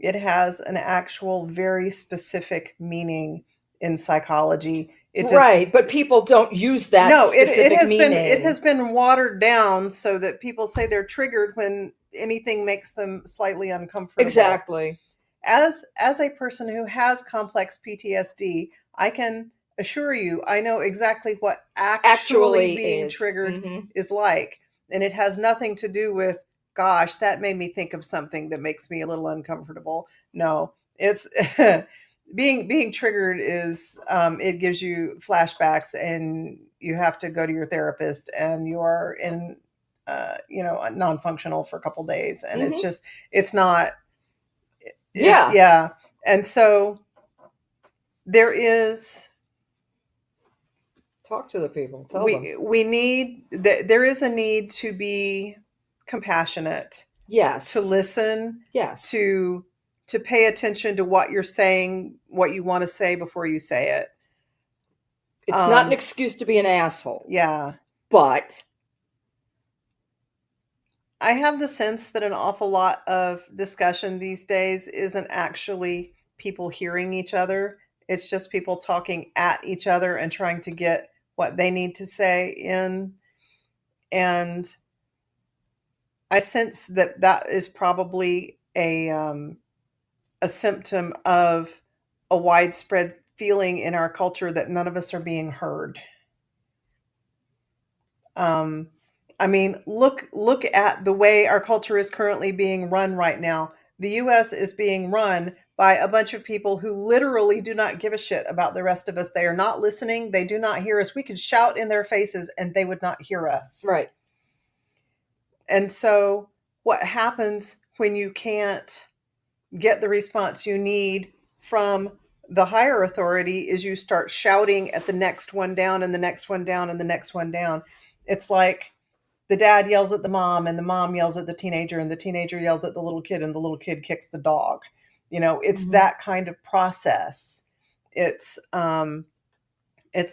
It has an actual very specific meaning in psychology. Right, but people don't use that specific meaning. It has been watered down so that people say they're triggered when anything makes them slightly uncomfortable. Exactly. As a person who has complex PTSD, I can assure you I know exactly what actually being triggered is like. And it has nothing to do with, gosh, that made me think of something that makes me a little uncomfortable. No, it's being triggered is it gives you flashbacks, and you have to go to your therapist, and you are in non-functional for a couple days, and it's not. Yeah. And so there is. Talk to the people. Tell them. We need, there is a need to be compassionate. Yes. To listen. Yes. To pay attention to what you're saying, what you want to say before you say it. It's not an excuse to be an asshole. Yeah. But I have the sense that an awful lot of discussion these days isn't actually people hearing each other. It's just people talking at each other and trying to get what they need to say in. And I sense that is probably a symptom of a widespread feeling in our culture that none of us are being heard. I mean, look at the way our culture is currently being run right now. The U.S. is being run by a bunch of people who literally do not give a shit about the rest of us. They are not listening. They do not hear us. We could shout in their faces and they would not hear us. Right. And so what happens when you can't get the response you need from the higher authority is you start shouting at the next one down and the next one down and the next one down. It's like the dad yells at the mom and the mom yells at the teenager and the teenager yells at the little kid and the little kid kicks the dog. It's that kind of process. It's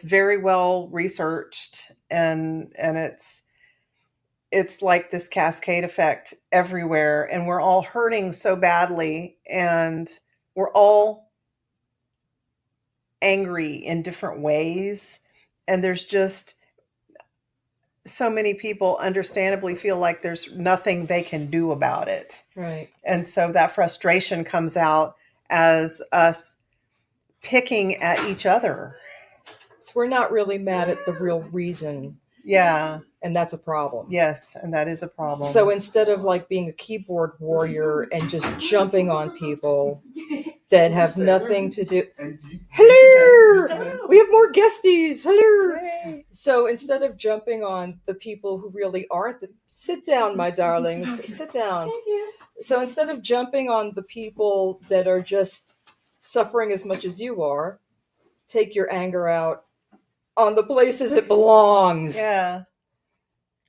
very well researched, and it's like this cascade effect everywhere, and we're all hurting so badly, and we're all angry in different ways. And there's just, so many people understandably feel like there's nothing they can do about it. Right. And so that frustration comes out as us picking at each other. So we're not really mad at the real reason, Yeah. and that's a problem. Yes, and that is a problem. So instead of like being a keyboard warrior and just jumping on people that have nothing to do. Hello! We have more guesties. Hello! Yay. So instead of jumping on the people who really aren't, sit down, my darlings, sit down. So instead of jumping on the people that are just suffering as much as you are, take your anger out on the places it belongs. Yeah.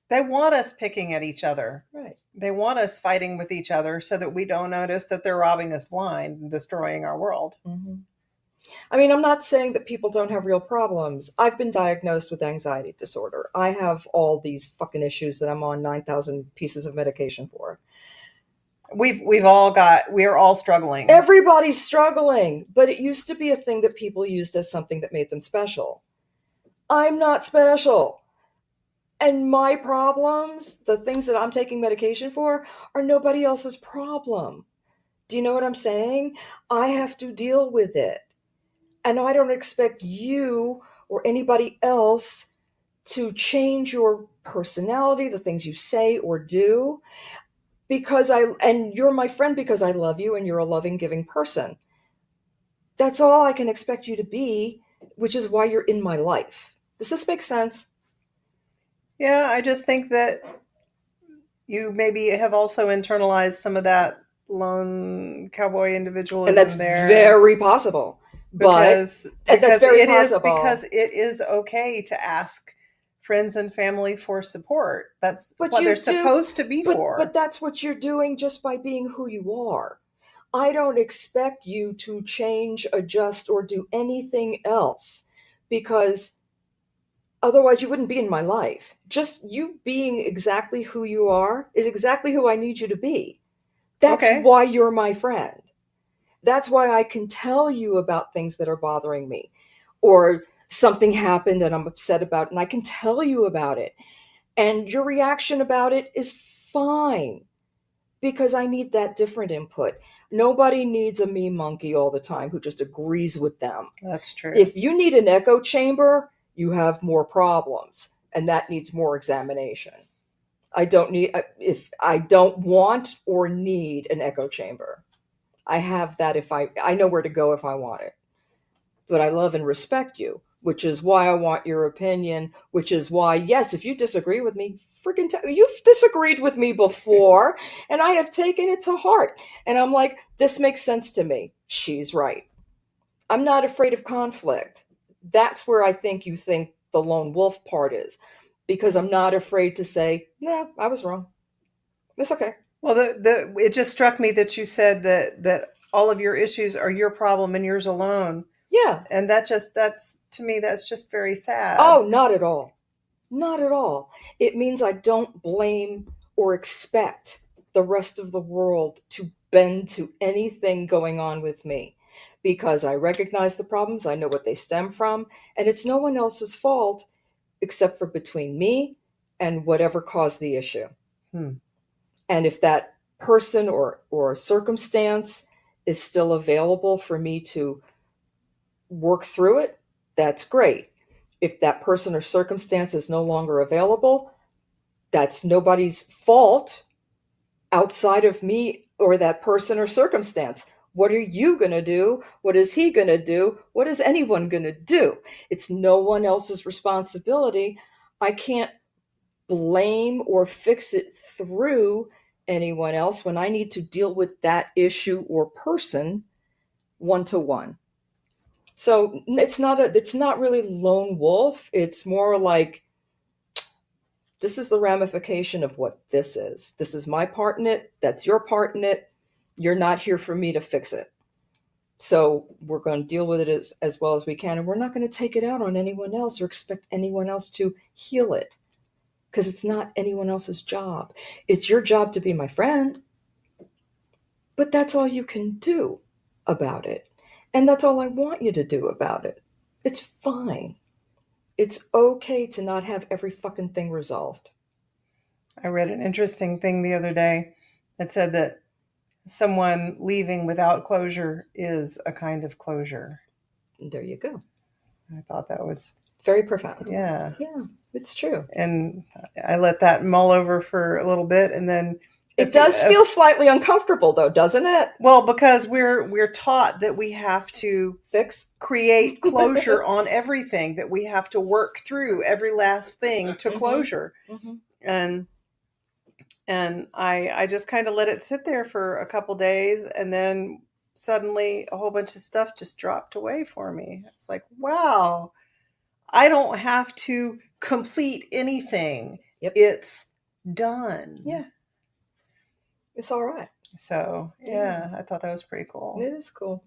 They want us picking at each other. Right. They want us fighting with each other so that we don't notice that they're robbing us blind and destroying our world. Mm-hmm. I mean, I'm not saying that people don't have real problems. I've been diagnosed with anxiety disorder. I have all these fucking issues that I'm on 9,000 pieces of medication for. We're all struggling. Everybody's struggling, but it used to be a thing that people used as something that made them special. I'm not special. And my problems, the things that I'm taking medication for, are nobody else's problem. Do you know what I'm saying? I have to deal with it. And I don't expect you or anybody else to change your personality, the things you say or do, and you're my friend because I love you and you're a loving, giving person. That's all I can expect you to be, which is why you're in my life. Does this make sense? Yeah, I just think that you maybe have also internalized some of that lone cowboy individualism, And that's there. very possible. Because that's very it is possible. because it is okay to ask friends and family for support. That's what they're supposed to be for. But that's what you're doing just by being who you are. I don't expect you to change, adjust, or do anything else, because otherwise you wouldn't be in my life. Just you being exactly who you are is exactly who I need you to be. That's why you're my friend. That's why I can tell you about things that are bothering me, or something happened and I'm upset about it, and I can tell you about it. And your reaction about it is fine, because I need that different input. Nobody needs a me monkey all the time who just agrees with them. That's true. If you need an echo chamber, you have more problems, and that needs more examination. I don't want or need an echo chamber. I have that if I know where to go if I want it. But I love and respect you, which is why I want your opinion, which is why, yes, if you disagree with me, you've disagreed with me before, and I have taken it to heart. And I'm like, this makes sense to me. She's right. I'm not afraid of conflict. That's where I think you think the lone wolf part is, because I'm not afraid to say, nah, I was wrong. It's okay. Well, it just struck me that you said that all of your issues are your problem and yours alone. Yeah. And that's to me, that's just very sad. Oh, not at all. Not at all. It means I don't blame or expect the rest of the world to bend to anything going on with me, because I recognize the problems, I know what they stem from, and it's no one else's fault except for between me and whatever caused the issue. And if that person or circumstance is still available for me to work through it, that's great. If that person or circumstance is no longer available, that's nobody's fault outside of me or that person or circumstance. What are you going to do? What is he going to do? What is anyone going to do? It's no one else's responsibility. I can't blame or fix it through anyone else when I need to deal with that issue or person one-to-one. So it's not really lone wolf. It's more like, this is the ramification of what this is. This is my part in it. That's your part in it. You're not here for me to fix it. So we're going to deal with it as well as we can. And we're not going to take it out on anyone else or expect anyone else to heal it, because it's not anyone else's job. It's your job to be my friend. But that's all you can do about it. And that's all I want you to do about it. It's fine. It's okay to not have every fucking thing resolved. I read an interesting thing the other day that said that someone leaving without closure is a kind of closure. There you go. I thought that was, Very profound. yeah. Yeah, it's true. And I let that mull over for a little bit, and then It does feel slightly uncomfortable, though, doesn't it? well, because we're taught that we have to create closure on everything, that we have to work through every last thing to closure. And I just kind of let it sit there for a couple days, and then suddenly a whole bunch of stuff just dropped away for me. It's like, wow, I don't have to complete anything. Yep. It's done. Yeah. It's all right. So, yeah, I thought that was pretty cool. It is cool.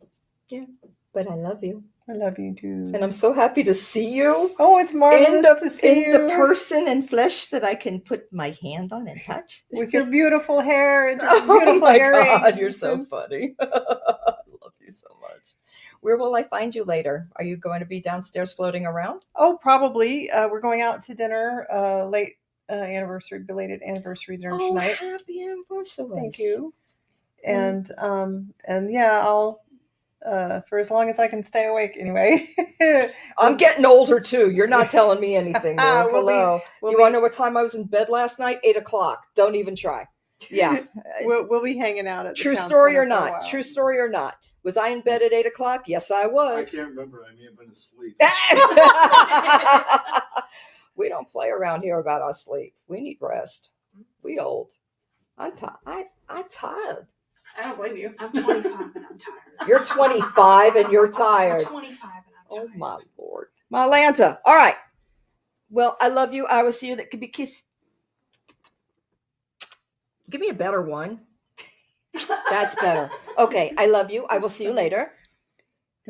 Yeah. But I love you. I love you too. And I'm so happy to see you. Oh, it's marvelous to see you. In the person and flesh that I can put my hand on and touch. With your beautiful hair and your Oh beautiful my earrings. God, you're so funny. I love you so much. Where will I find you later? Are you going to be downstairs floating around? Oh, probably. We're going out to dinner, belated anniversary dinner tonight. Happy anniversary. Thank you. And yeah, I'll for as long as I can stay awake anyway. I'm getting older too. You're not telling me anything. Hello. You want to know what time I was in bed last night? 8:00. Don't even try. Yeah. We'll be hanging out at the True town story center or for a not? while. True story or not? Was I in bed at 8:00? Yes, I I was. can't remember. I may have been asleep. We don't play around here about our sleep. We need rest. We old. I'm tired. I don't blame you. I'm 25 and I'm tired. You're 25 and you're tired. I'm 25 and I'm tired. Oh my Lord. My Lanta. All right. Well, I love you. I will see you. That could be kiss. Give me a better one. That's better. Okay. I love you. I will see you later.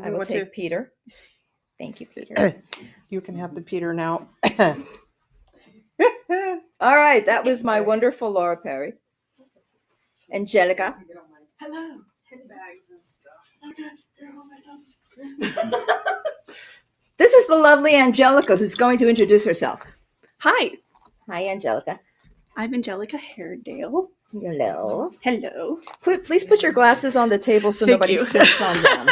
I will take Peter. Thank you, Peter. You can have the Peter now. All right. That was my wonderful Laura Perry. Angelica. Hello. Bags and stuff. Okay. You're home myself. This is the lovely Angelica who's going to introduce herself. Hi. Hi, Angelica. I'm Angelica Hairdale. Hello. Hello. Please put your glasses on the table so Thank nobody you. sits on them.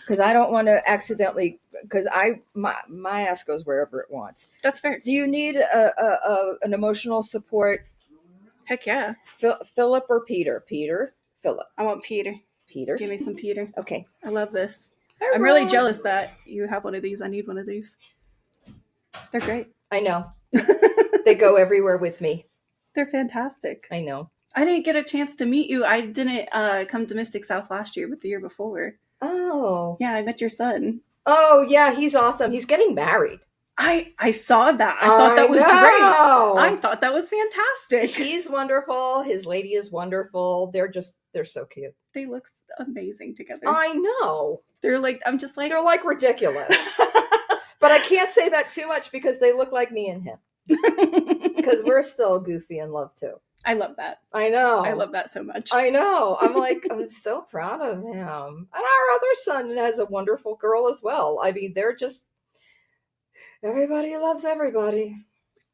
Because I don't want to accidentally. Because my ass goes wherever it wants. That's fair. Do you need an emotional support? Heck yeah. Philip or Peter? Peter. Philip. I want Peter. Peter. Give me some Peter. Okay. I love this. All I'm really right. jealous that you have one of these. I need one of these. They're great. I know. They go everywhere with me. They're fantastic. I know. I didn't get a chance to meet you. I didn't come to Mystic South last year, but the year before. Oh. Yeah, I met your son. Oh, yeah. He's awesome. He's getting married. I saw that. I thought that was great. I thought that was fantastic. He's wonderful. His lady is wonderful. They're so cute. They look amazing together. I know. They're like, I'm just like, they're like ridiculous. But I can't say that too much because they look like me and him. Because we're still goofy in love too. I love that. I know. I love that so much. I know. I'm so proud of him. And our other son has a wonderful girl as well. I mean, they're just, everybody loves everybody.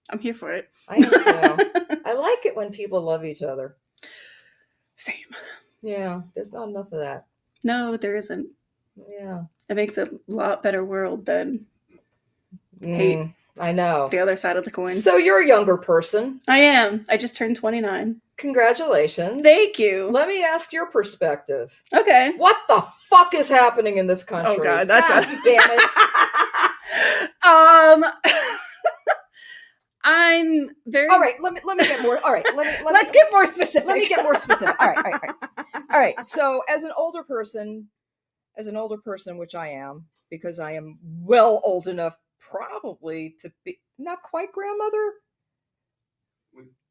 I'm here for it. I am too. I like it when people love each other. Same. Yeah, there's not enough of that. No, there isn't. Yeah. It makes a lot better world than hate. I know. The other side of the coin. So you're a younger person. I am. I just turned 29. Congratulations. Thank you. Let me ask your perspective. Okay. What the fuck is happening in this country? Oh God, that's damn it. I'm very. All right, let me get more. All right, let's get more specific. Let me get more specific. All right. So, as an older person, which I am, because I am well old enough, probably to be not quite grandmother.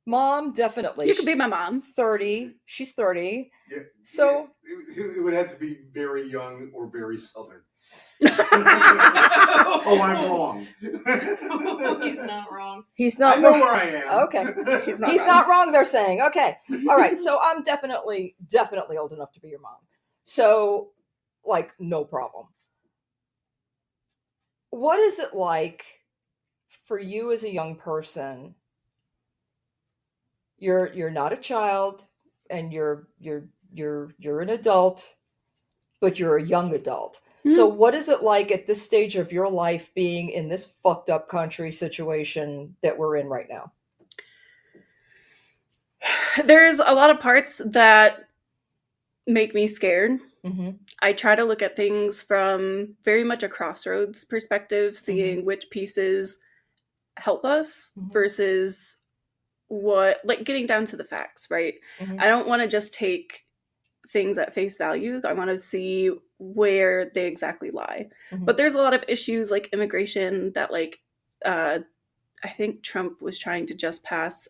Mom, definitely. You could be my mom. 30. She's 30. Yeah, so it would have to be very young or very southern. Oh, I'm wrong. He's not wrong. He's not. I know where I am. Okay. He's not wrong. They're saying. Okay. All right. So I'm definitely old enough to be your mom. So, like, no problem. what is it like for you as a young person? You're not a child, and you're an adult, but you're a young adult. So what is it like at this stage of your life being in this fucked up country situation that we're in right now? There's a lot of parts that make me scared. Mm-hmm. I try to look at things from very much a crossroads perspective, seeing which pieces help us versus what, like, getting down to the facts, right? I don't want to just take things at face value. I want to see where they exactly lie. But there's a lot of issues like immigration that, like, I think Trump was trying to just pass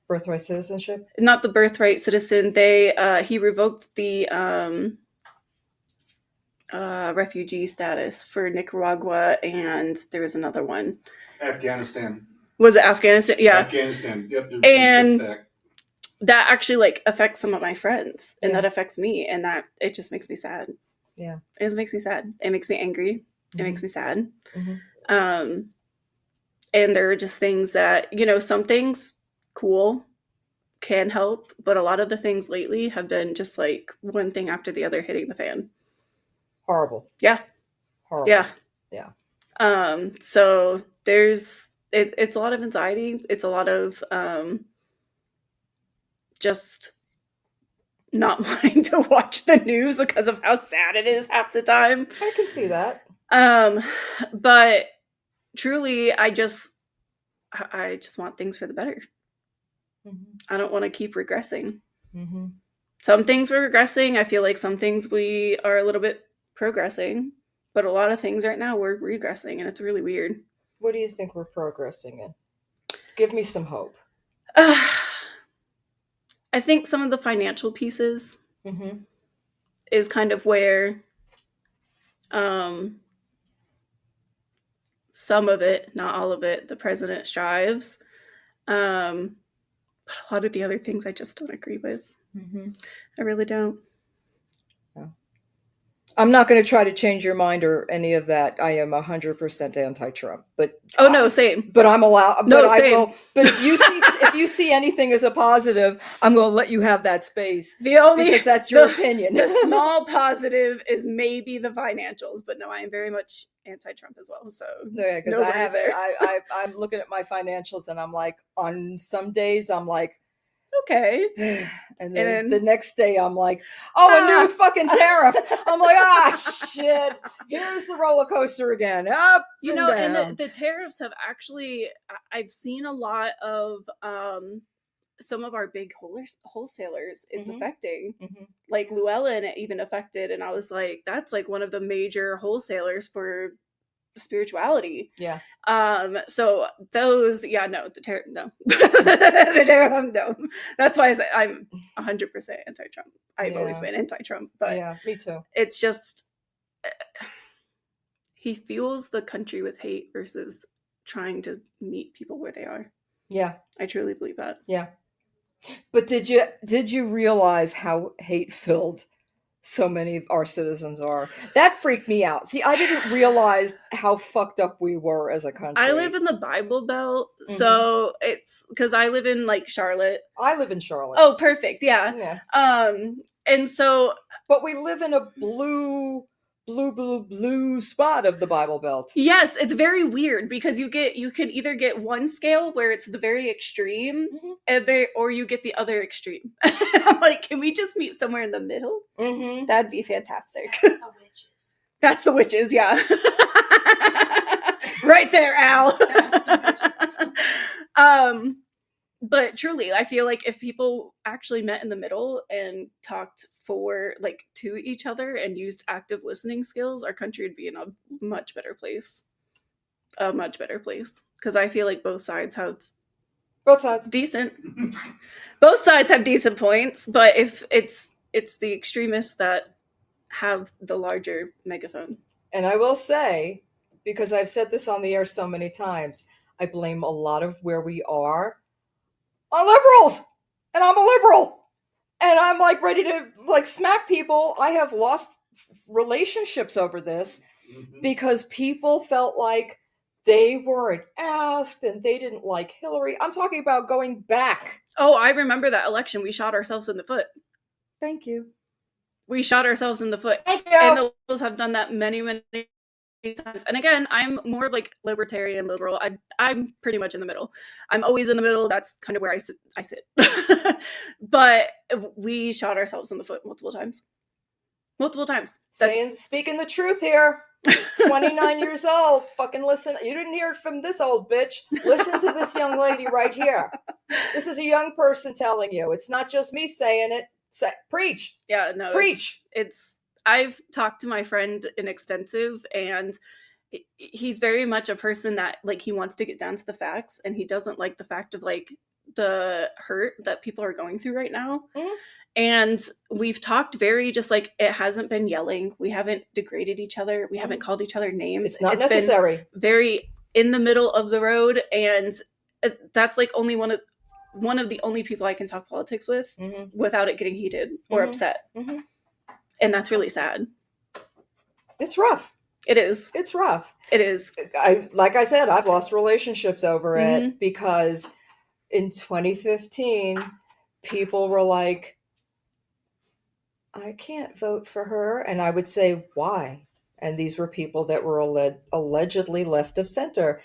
Birthright citizenship? not the birthright citizen. He revoked the refugee status for Nicaragua, and there was another one. Afghanistan. Was it Afghanistan? Yeah. Afghanistan. Yep. And back. that actually, like, affects some of my friends, and that affects me, and that it just makes me sad. Yeah. It just makes me sad. It makes me angry. It makes me sad. And there are just things that, you know, some things cool can help, but a lot of the things lately have been just like one thing after the other hitting the fan. Horrible. Yeah. Horrible. Yeah. Yeah. So it's a lot of anxiety. It's a lot of just not wanting to watch the news because of how sad it is half the time. I can see that. But truly, I just want things for the better. I don't want to keep regressing. Some things we're regressing. I feel like some things we are a little bit progressing, but a lot of things right now we're regressing, and it's really weird. What do you think we're progressing in? Give me some hope. I think some of the financial pieces is kind of where some of it, not all of it, the president strives. But a lot of the other things I just don't agree with. I really don't. I'm not going to try to change your mind or any of that. I am 100% anti-Trump, but no, same. But I'm allowed. No, but I same. will. But if you see anything as a positive, I'm going to let you have that space. Because that's your opinion. The small positive is maybe the financials, but no, I am very much anti-Trump as well. So yeah, because I'm looking at my financials and I'm like, on some days I'm like, okay. And then the next day I'm like, a new fucking tariff. I'm like, shit. Here's the roller coaster again. Up and down. And the tariffs have actually, I've seen a lot of some of our big wholesalers it's affecting. Like Llewellyn even affected. And I was like, that's like one of the major wholesalers for spirituality. Yeah. So those, the tariff, no. The tariff, no. That's why I'm 100% anti-Trump. I've always been anti-Trump, but yeah, me too. It's just he fuels the country with hate versus trying to meet people where they are. Yeah, I truly believe that. Yeah, but did you realize how hate-filled so many of our citizens are? That freaked me out. See, I didn't realize how fucked up we were as a country. I live in the Bible Belt, so it's because I live in like Charlotte. I live in Charlotte. Oh, perfect. Yeah. And so, but we live in a blue spot of the Bible Belt. Yes, it's very weird because you can either get one scale where it's the very extreme, or you get the other extreme. And I'm like, can we just meet somewhere in the middle? That'd be fantastic. That's the witches. That's the witches, yeah. Right there, Al. That's the witches. But truly, I feel like if people actually met in the middle and talked to each other and used active listening skills, our country would be in a much better place. A much better place. Because I feel like both sides have decent points, but if it's the extremists that have the larger megaphone. And I will say, because I've said this on the air so many times, I blame a lot of where we are on liberals, and I'm a liberal, and I'm like ready to like smack people. I have lost relationships over this because people felt like they weren't asked and they didn't like Hillary. I'm talking about going back. Oh, I remember that election. We shot ourselves in the foot. Thank you. We shot ourselves in the foot. Thank you. And the liberals have done that many, many times. And again, I'm more like libertarian liberal. I'm pretty much in the middle. I'm always in the middle. That's kind of where I sit. But we shot ourselves in the foot multiple times. Speaking the truth here. 29 years old. Fucking listen. You didn't hear it from this old bitch. Listen to this young lady right here. This is a young person telling you. It's not just me saying it. Preach. Yeah, no. Preach. It's I've talked to my friend in extensive, and he's very much a person that like he wants to get down to the facts, and he doesn't like the fact of like the hurt that people are going through right now. Mm-hmm. And we've talked very just like it hasn't been yelling. We haven't degraded each other. We haven't called each other names. It's not necessary. Been very in the middle of the road, and that's like only one of the only people I can talk politics with without it getting heated or upset. Mm-hmm. And that's really sad. It's rough. It is. It's rough. It is. Like I said, I've lost relationships over it because in 2015, people were like, I can't vote for her. And I would say, why? And these were people that were allegedly left of center.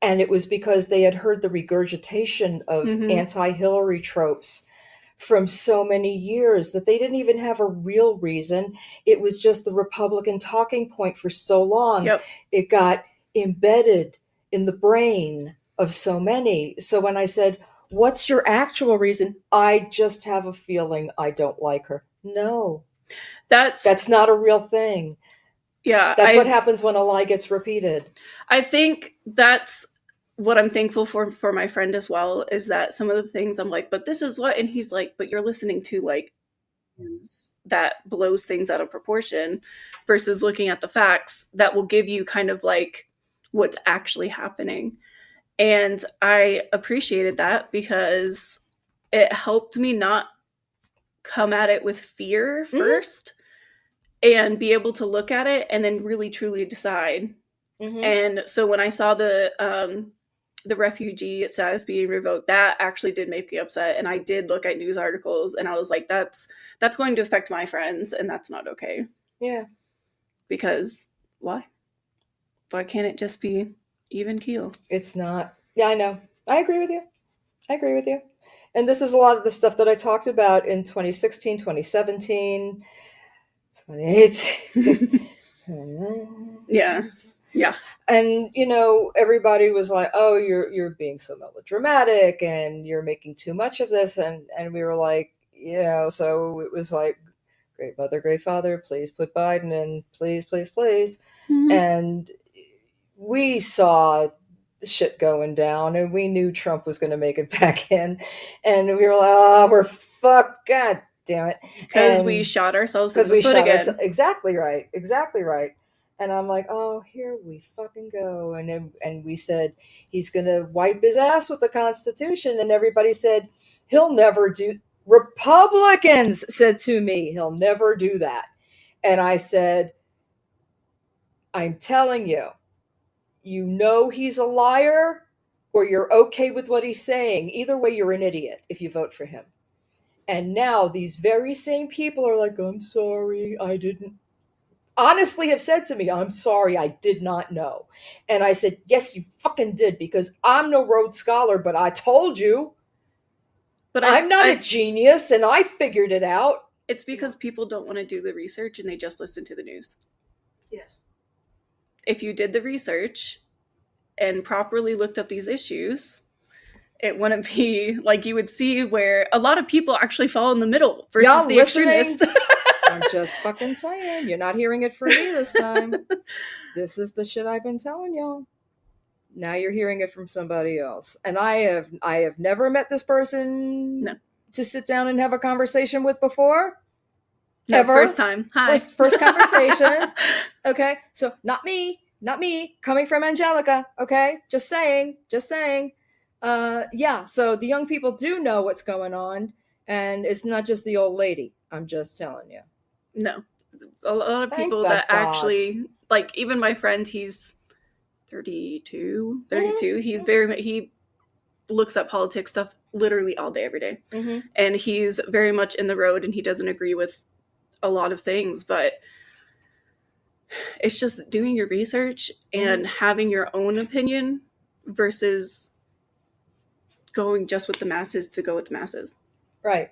And it was because they had heard the regurgitation of anti-Hillary tropes from so many years that they didn't even have a real reason. It was just the Republican talking point for so long. Yep. It got embedded in the brain of so many. So when I said, what's your actual reason? I just have a feeling I don't like her. No, that's not a real thing. Yeah. That's what happens when a lie gets repeated. I think that's what I'm thankful for my friend as well, is that some of the things I'm like, but this is what, and he's like, but you're listening to like news that blows things out of proportion versus looking at the facts that will give you kind of like what's actually happening. And I appreciated that because it helped me not come at it with fear first and be able to look at it and then really truly decide. And so when I saw the refugee status being revoked, that actually did make me upset. And I did look at news articles and I was like, that's going to affect my friends and that's not okay. Yeah. Because why can't it just be even keel? It's not. Yeah, I know. I agree with you. And this is a lot of the stuff that I talked about in 2016, 2017, 2018. Yeah. And, everybody was like, oh, you're being so melodramatic and you're making too much of this. And we were like, so it was like, great mother, great father, please put Biden in, please, please, please. And we saw shit going down and we knew Trump was going to make it back in. And we were like, oh, we're fucked. God damn it. Because we shot ourselves in the foot again. Exactly right. And I'm like, oh, here we fucking go. And we said, he's going to wipe his ass with the Constitution. And everybody said, he'll never do. Republicans said to me, he'll never do that. And I said, I'm telling you, he's a liar or you're okay with what he's saying. Either way, you're an idiot if you vote for him. And now these very same people are like, I'm sorry, I didn't. Honestly have said to me, I'm sorry, I did not know. And I said, yes, you fucking did, because I'm no Rhodes Scholar, but I told you. But I'm not a genius, and I figured it out. It's because people don't want to do the research, and they just listen to the news. Yes. If you did the research and properly looked up these issues, it wouldn't be like you would see where a lot of people actually fall in the middle versus the extremists. I'm just fucking saying, you're not hearing it from me this time. This is the shit I've been telling y'all. Now you're hearing it from somebody else. And I have never met this person to sit down and have a conversation with before. No, ever. First time. Hi. First conversation. Okay. So not me, coming from Angelica. Okay. Just saying. Yeah. So the young people do know what's going on, and it's not just the old lady. I'm just telling you. No. a lot of Thank people the that gods. actually, like, even my friend, he's 32. He's he looks at politics stuff literally all day, every day. And he's very much in the road, and he doesn't agree with a lot of things, but it's just doing your research and having your own opinion versus going just with the masses to go with the masses. Right.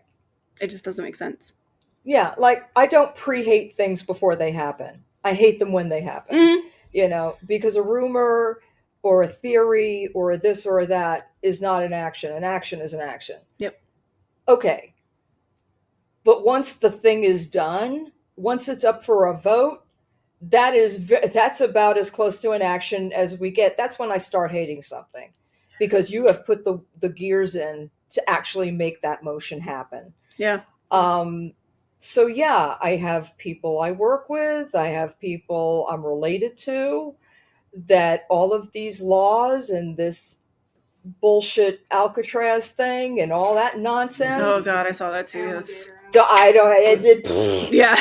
It just doesn't make sense. Yeah, like I don't pre-hate things before they happen. I hate them when they happen. You know, because a rumor or a theory or a this or a that is not an action. An action is an action. Yep. Okay. But once the thing is done, once it's up for a vote, that's about as close to an action as we get. That's when I start hating something, because you have put the gears in to actually make that motion happen. Yeah. So yeah, I have people I work with, I have people I'm related to, that all of these laws and this bullshit Alcatraz thing and all that nonsense. Oh God, I saw that too. Yes. I don't. Yeah.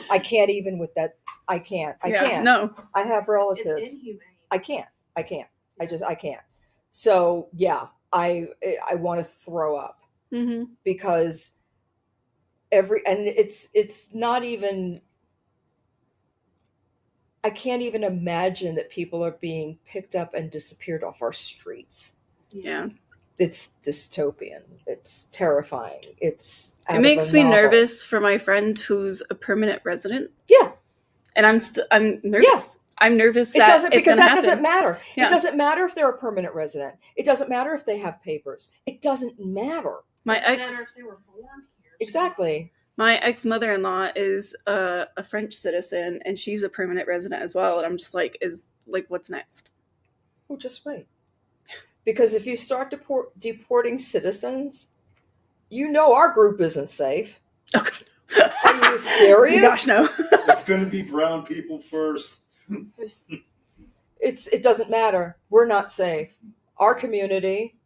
I can't even with that. I can't. No. I have relatives. It's inhumane. I can't. I can't. So yeah, I want to throw up, because it's not even. I can't even imagine that people are being picked up and disappeared off our streets. Yeah. It's dystopian. It's terrifying. It makes me nervous for my friend who's a permanent resident. Yeah. And I'm nervous. Yes. I'm nervous that doesn't matter. Yeah. It doesn't matter if they're a permanent resident. It doesn't matter if they have papers. It doesn't matter. My ex. matter if they were born here. Exactly. My ex-mother-in-law is a French citizen, and she's a permanent resident as well. And I'm just like, what's next? Oh, just wait. Because if you start deporting citizens, our group isn't safe. Okay. Are you serious? Gosh, no. It's going to be brown people first. It doesn't matter. We're not safe. Our community,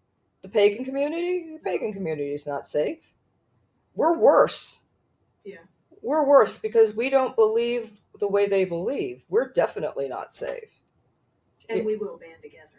the pagan community is not safe. We're worse. Yeah. We're worse because we don't believe the way they believe. We're definitely not safe. And we will band together.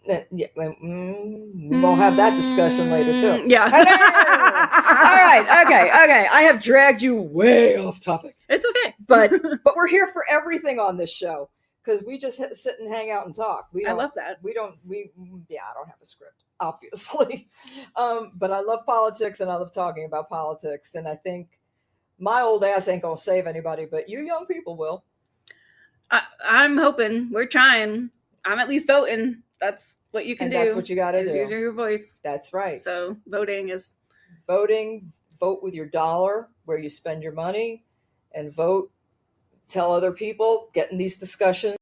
Yeah, we won't have that discussion later too. Yeah. All right. Okay. I have dragged you way off topic. It's okay. But we're here for everything on this show, because we just sit and hang out and talk. I love that. I don't have a script, obviously. But I love politics, and I love talking about politics. And I think my old ass ain't gonna save anybody, but you young people will. I'm hoping. We're trying. I'm at least voting. That's what you can do. That's what you got to do. Using your voice. That's right. So voting. Vote with your dollar, where you spend your money, and vote. Tell other people, get in these discussions.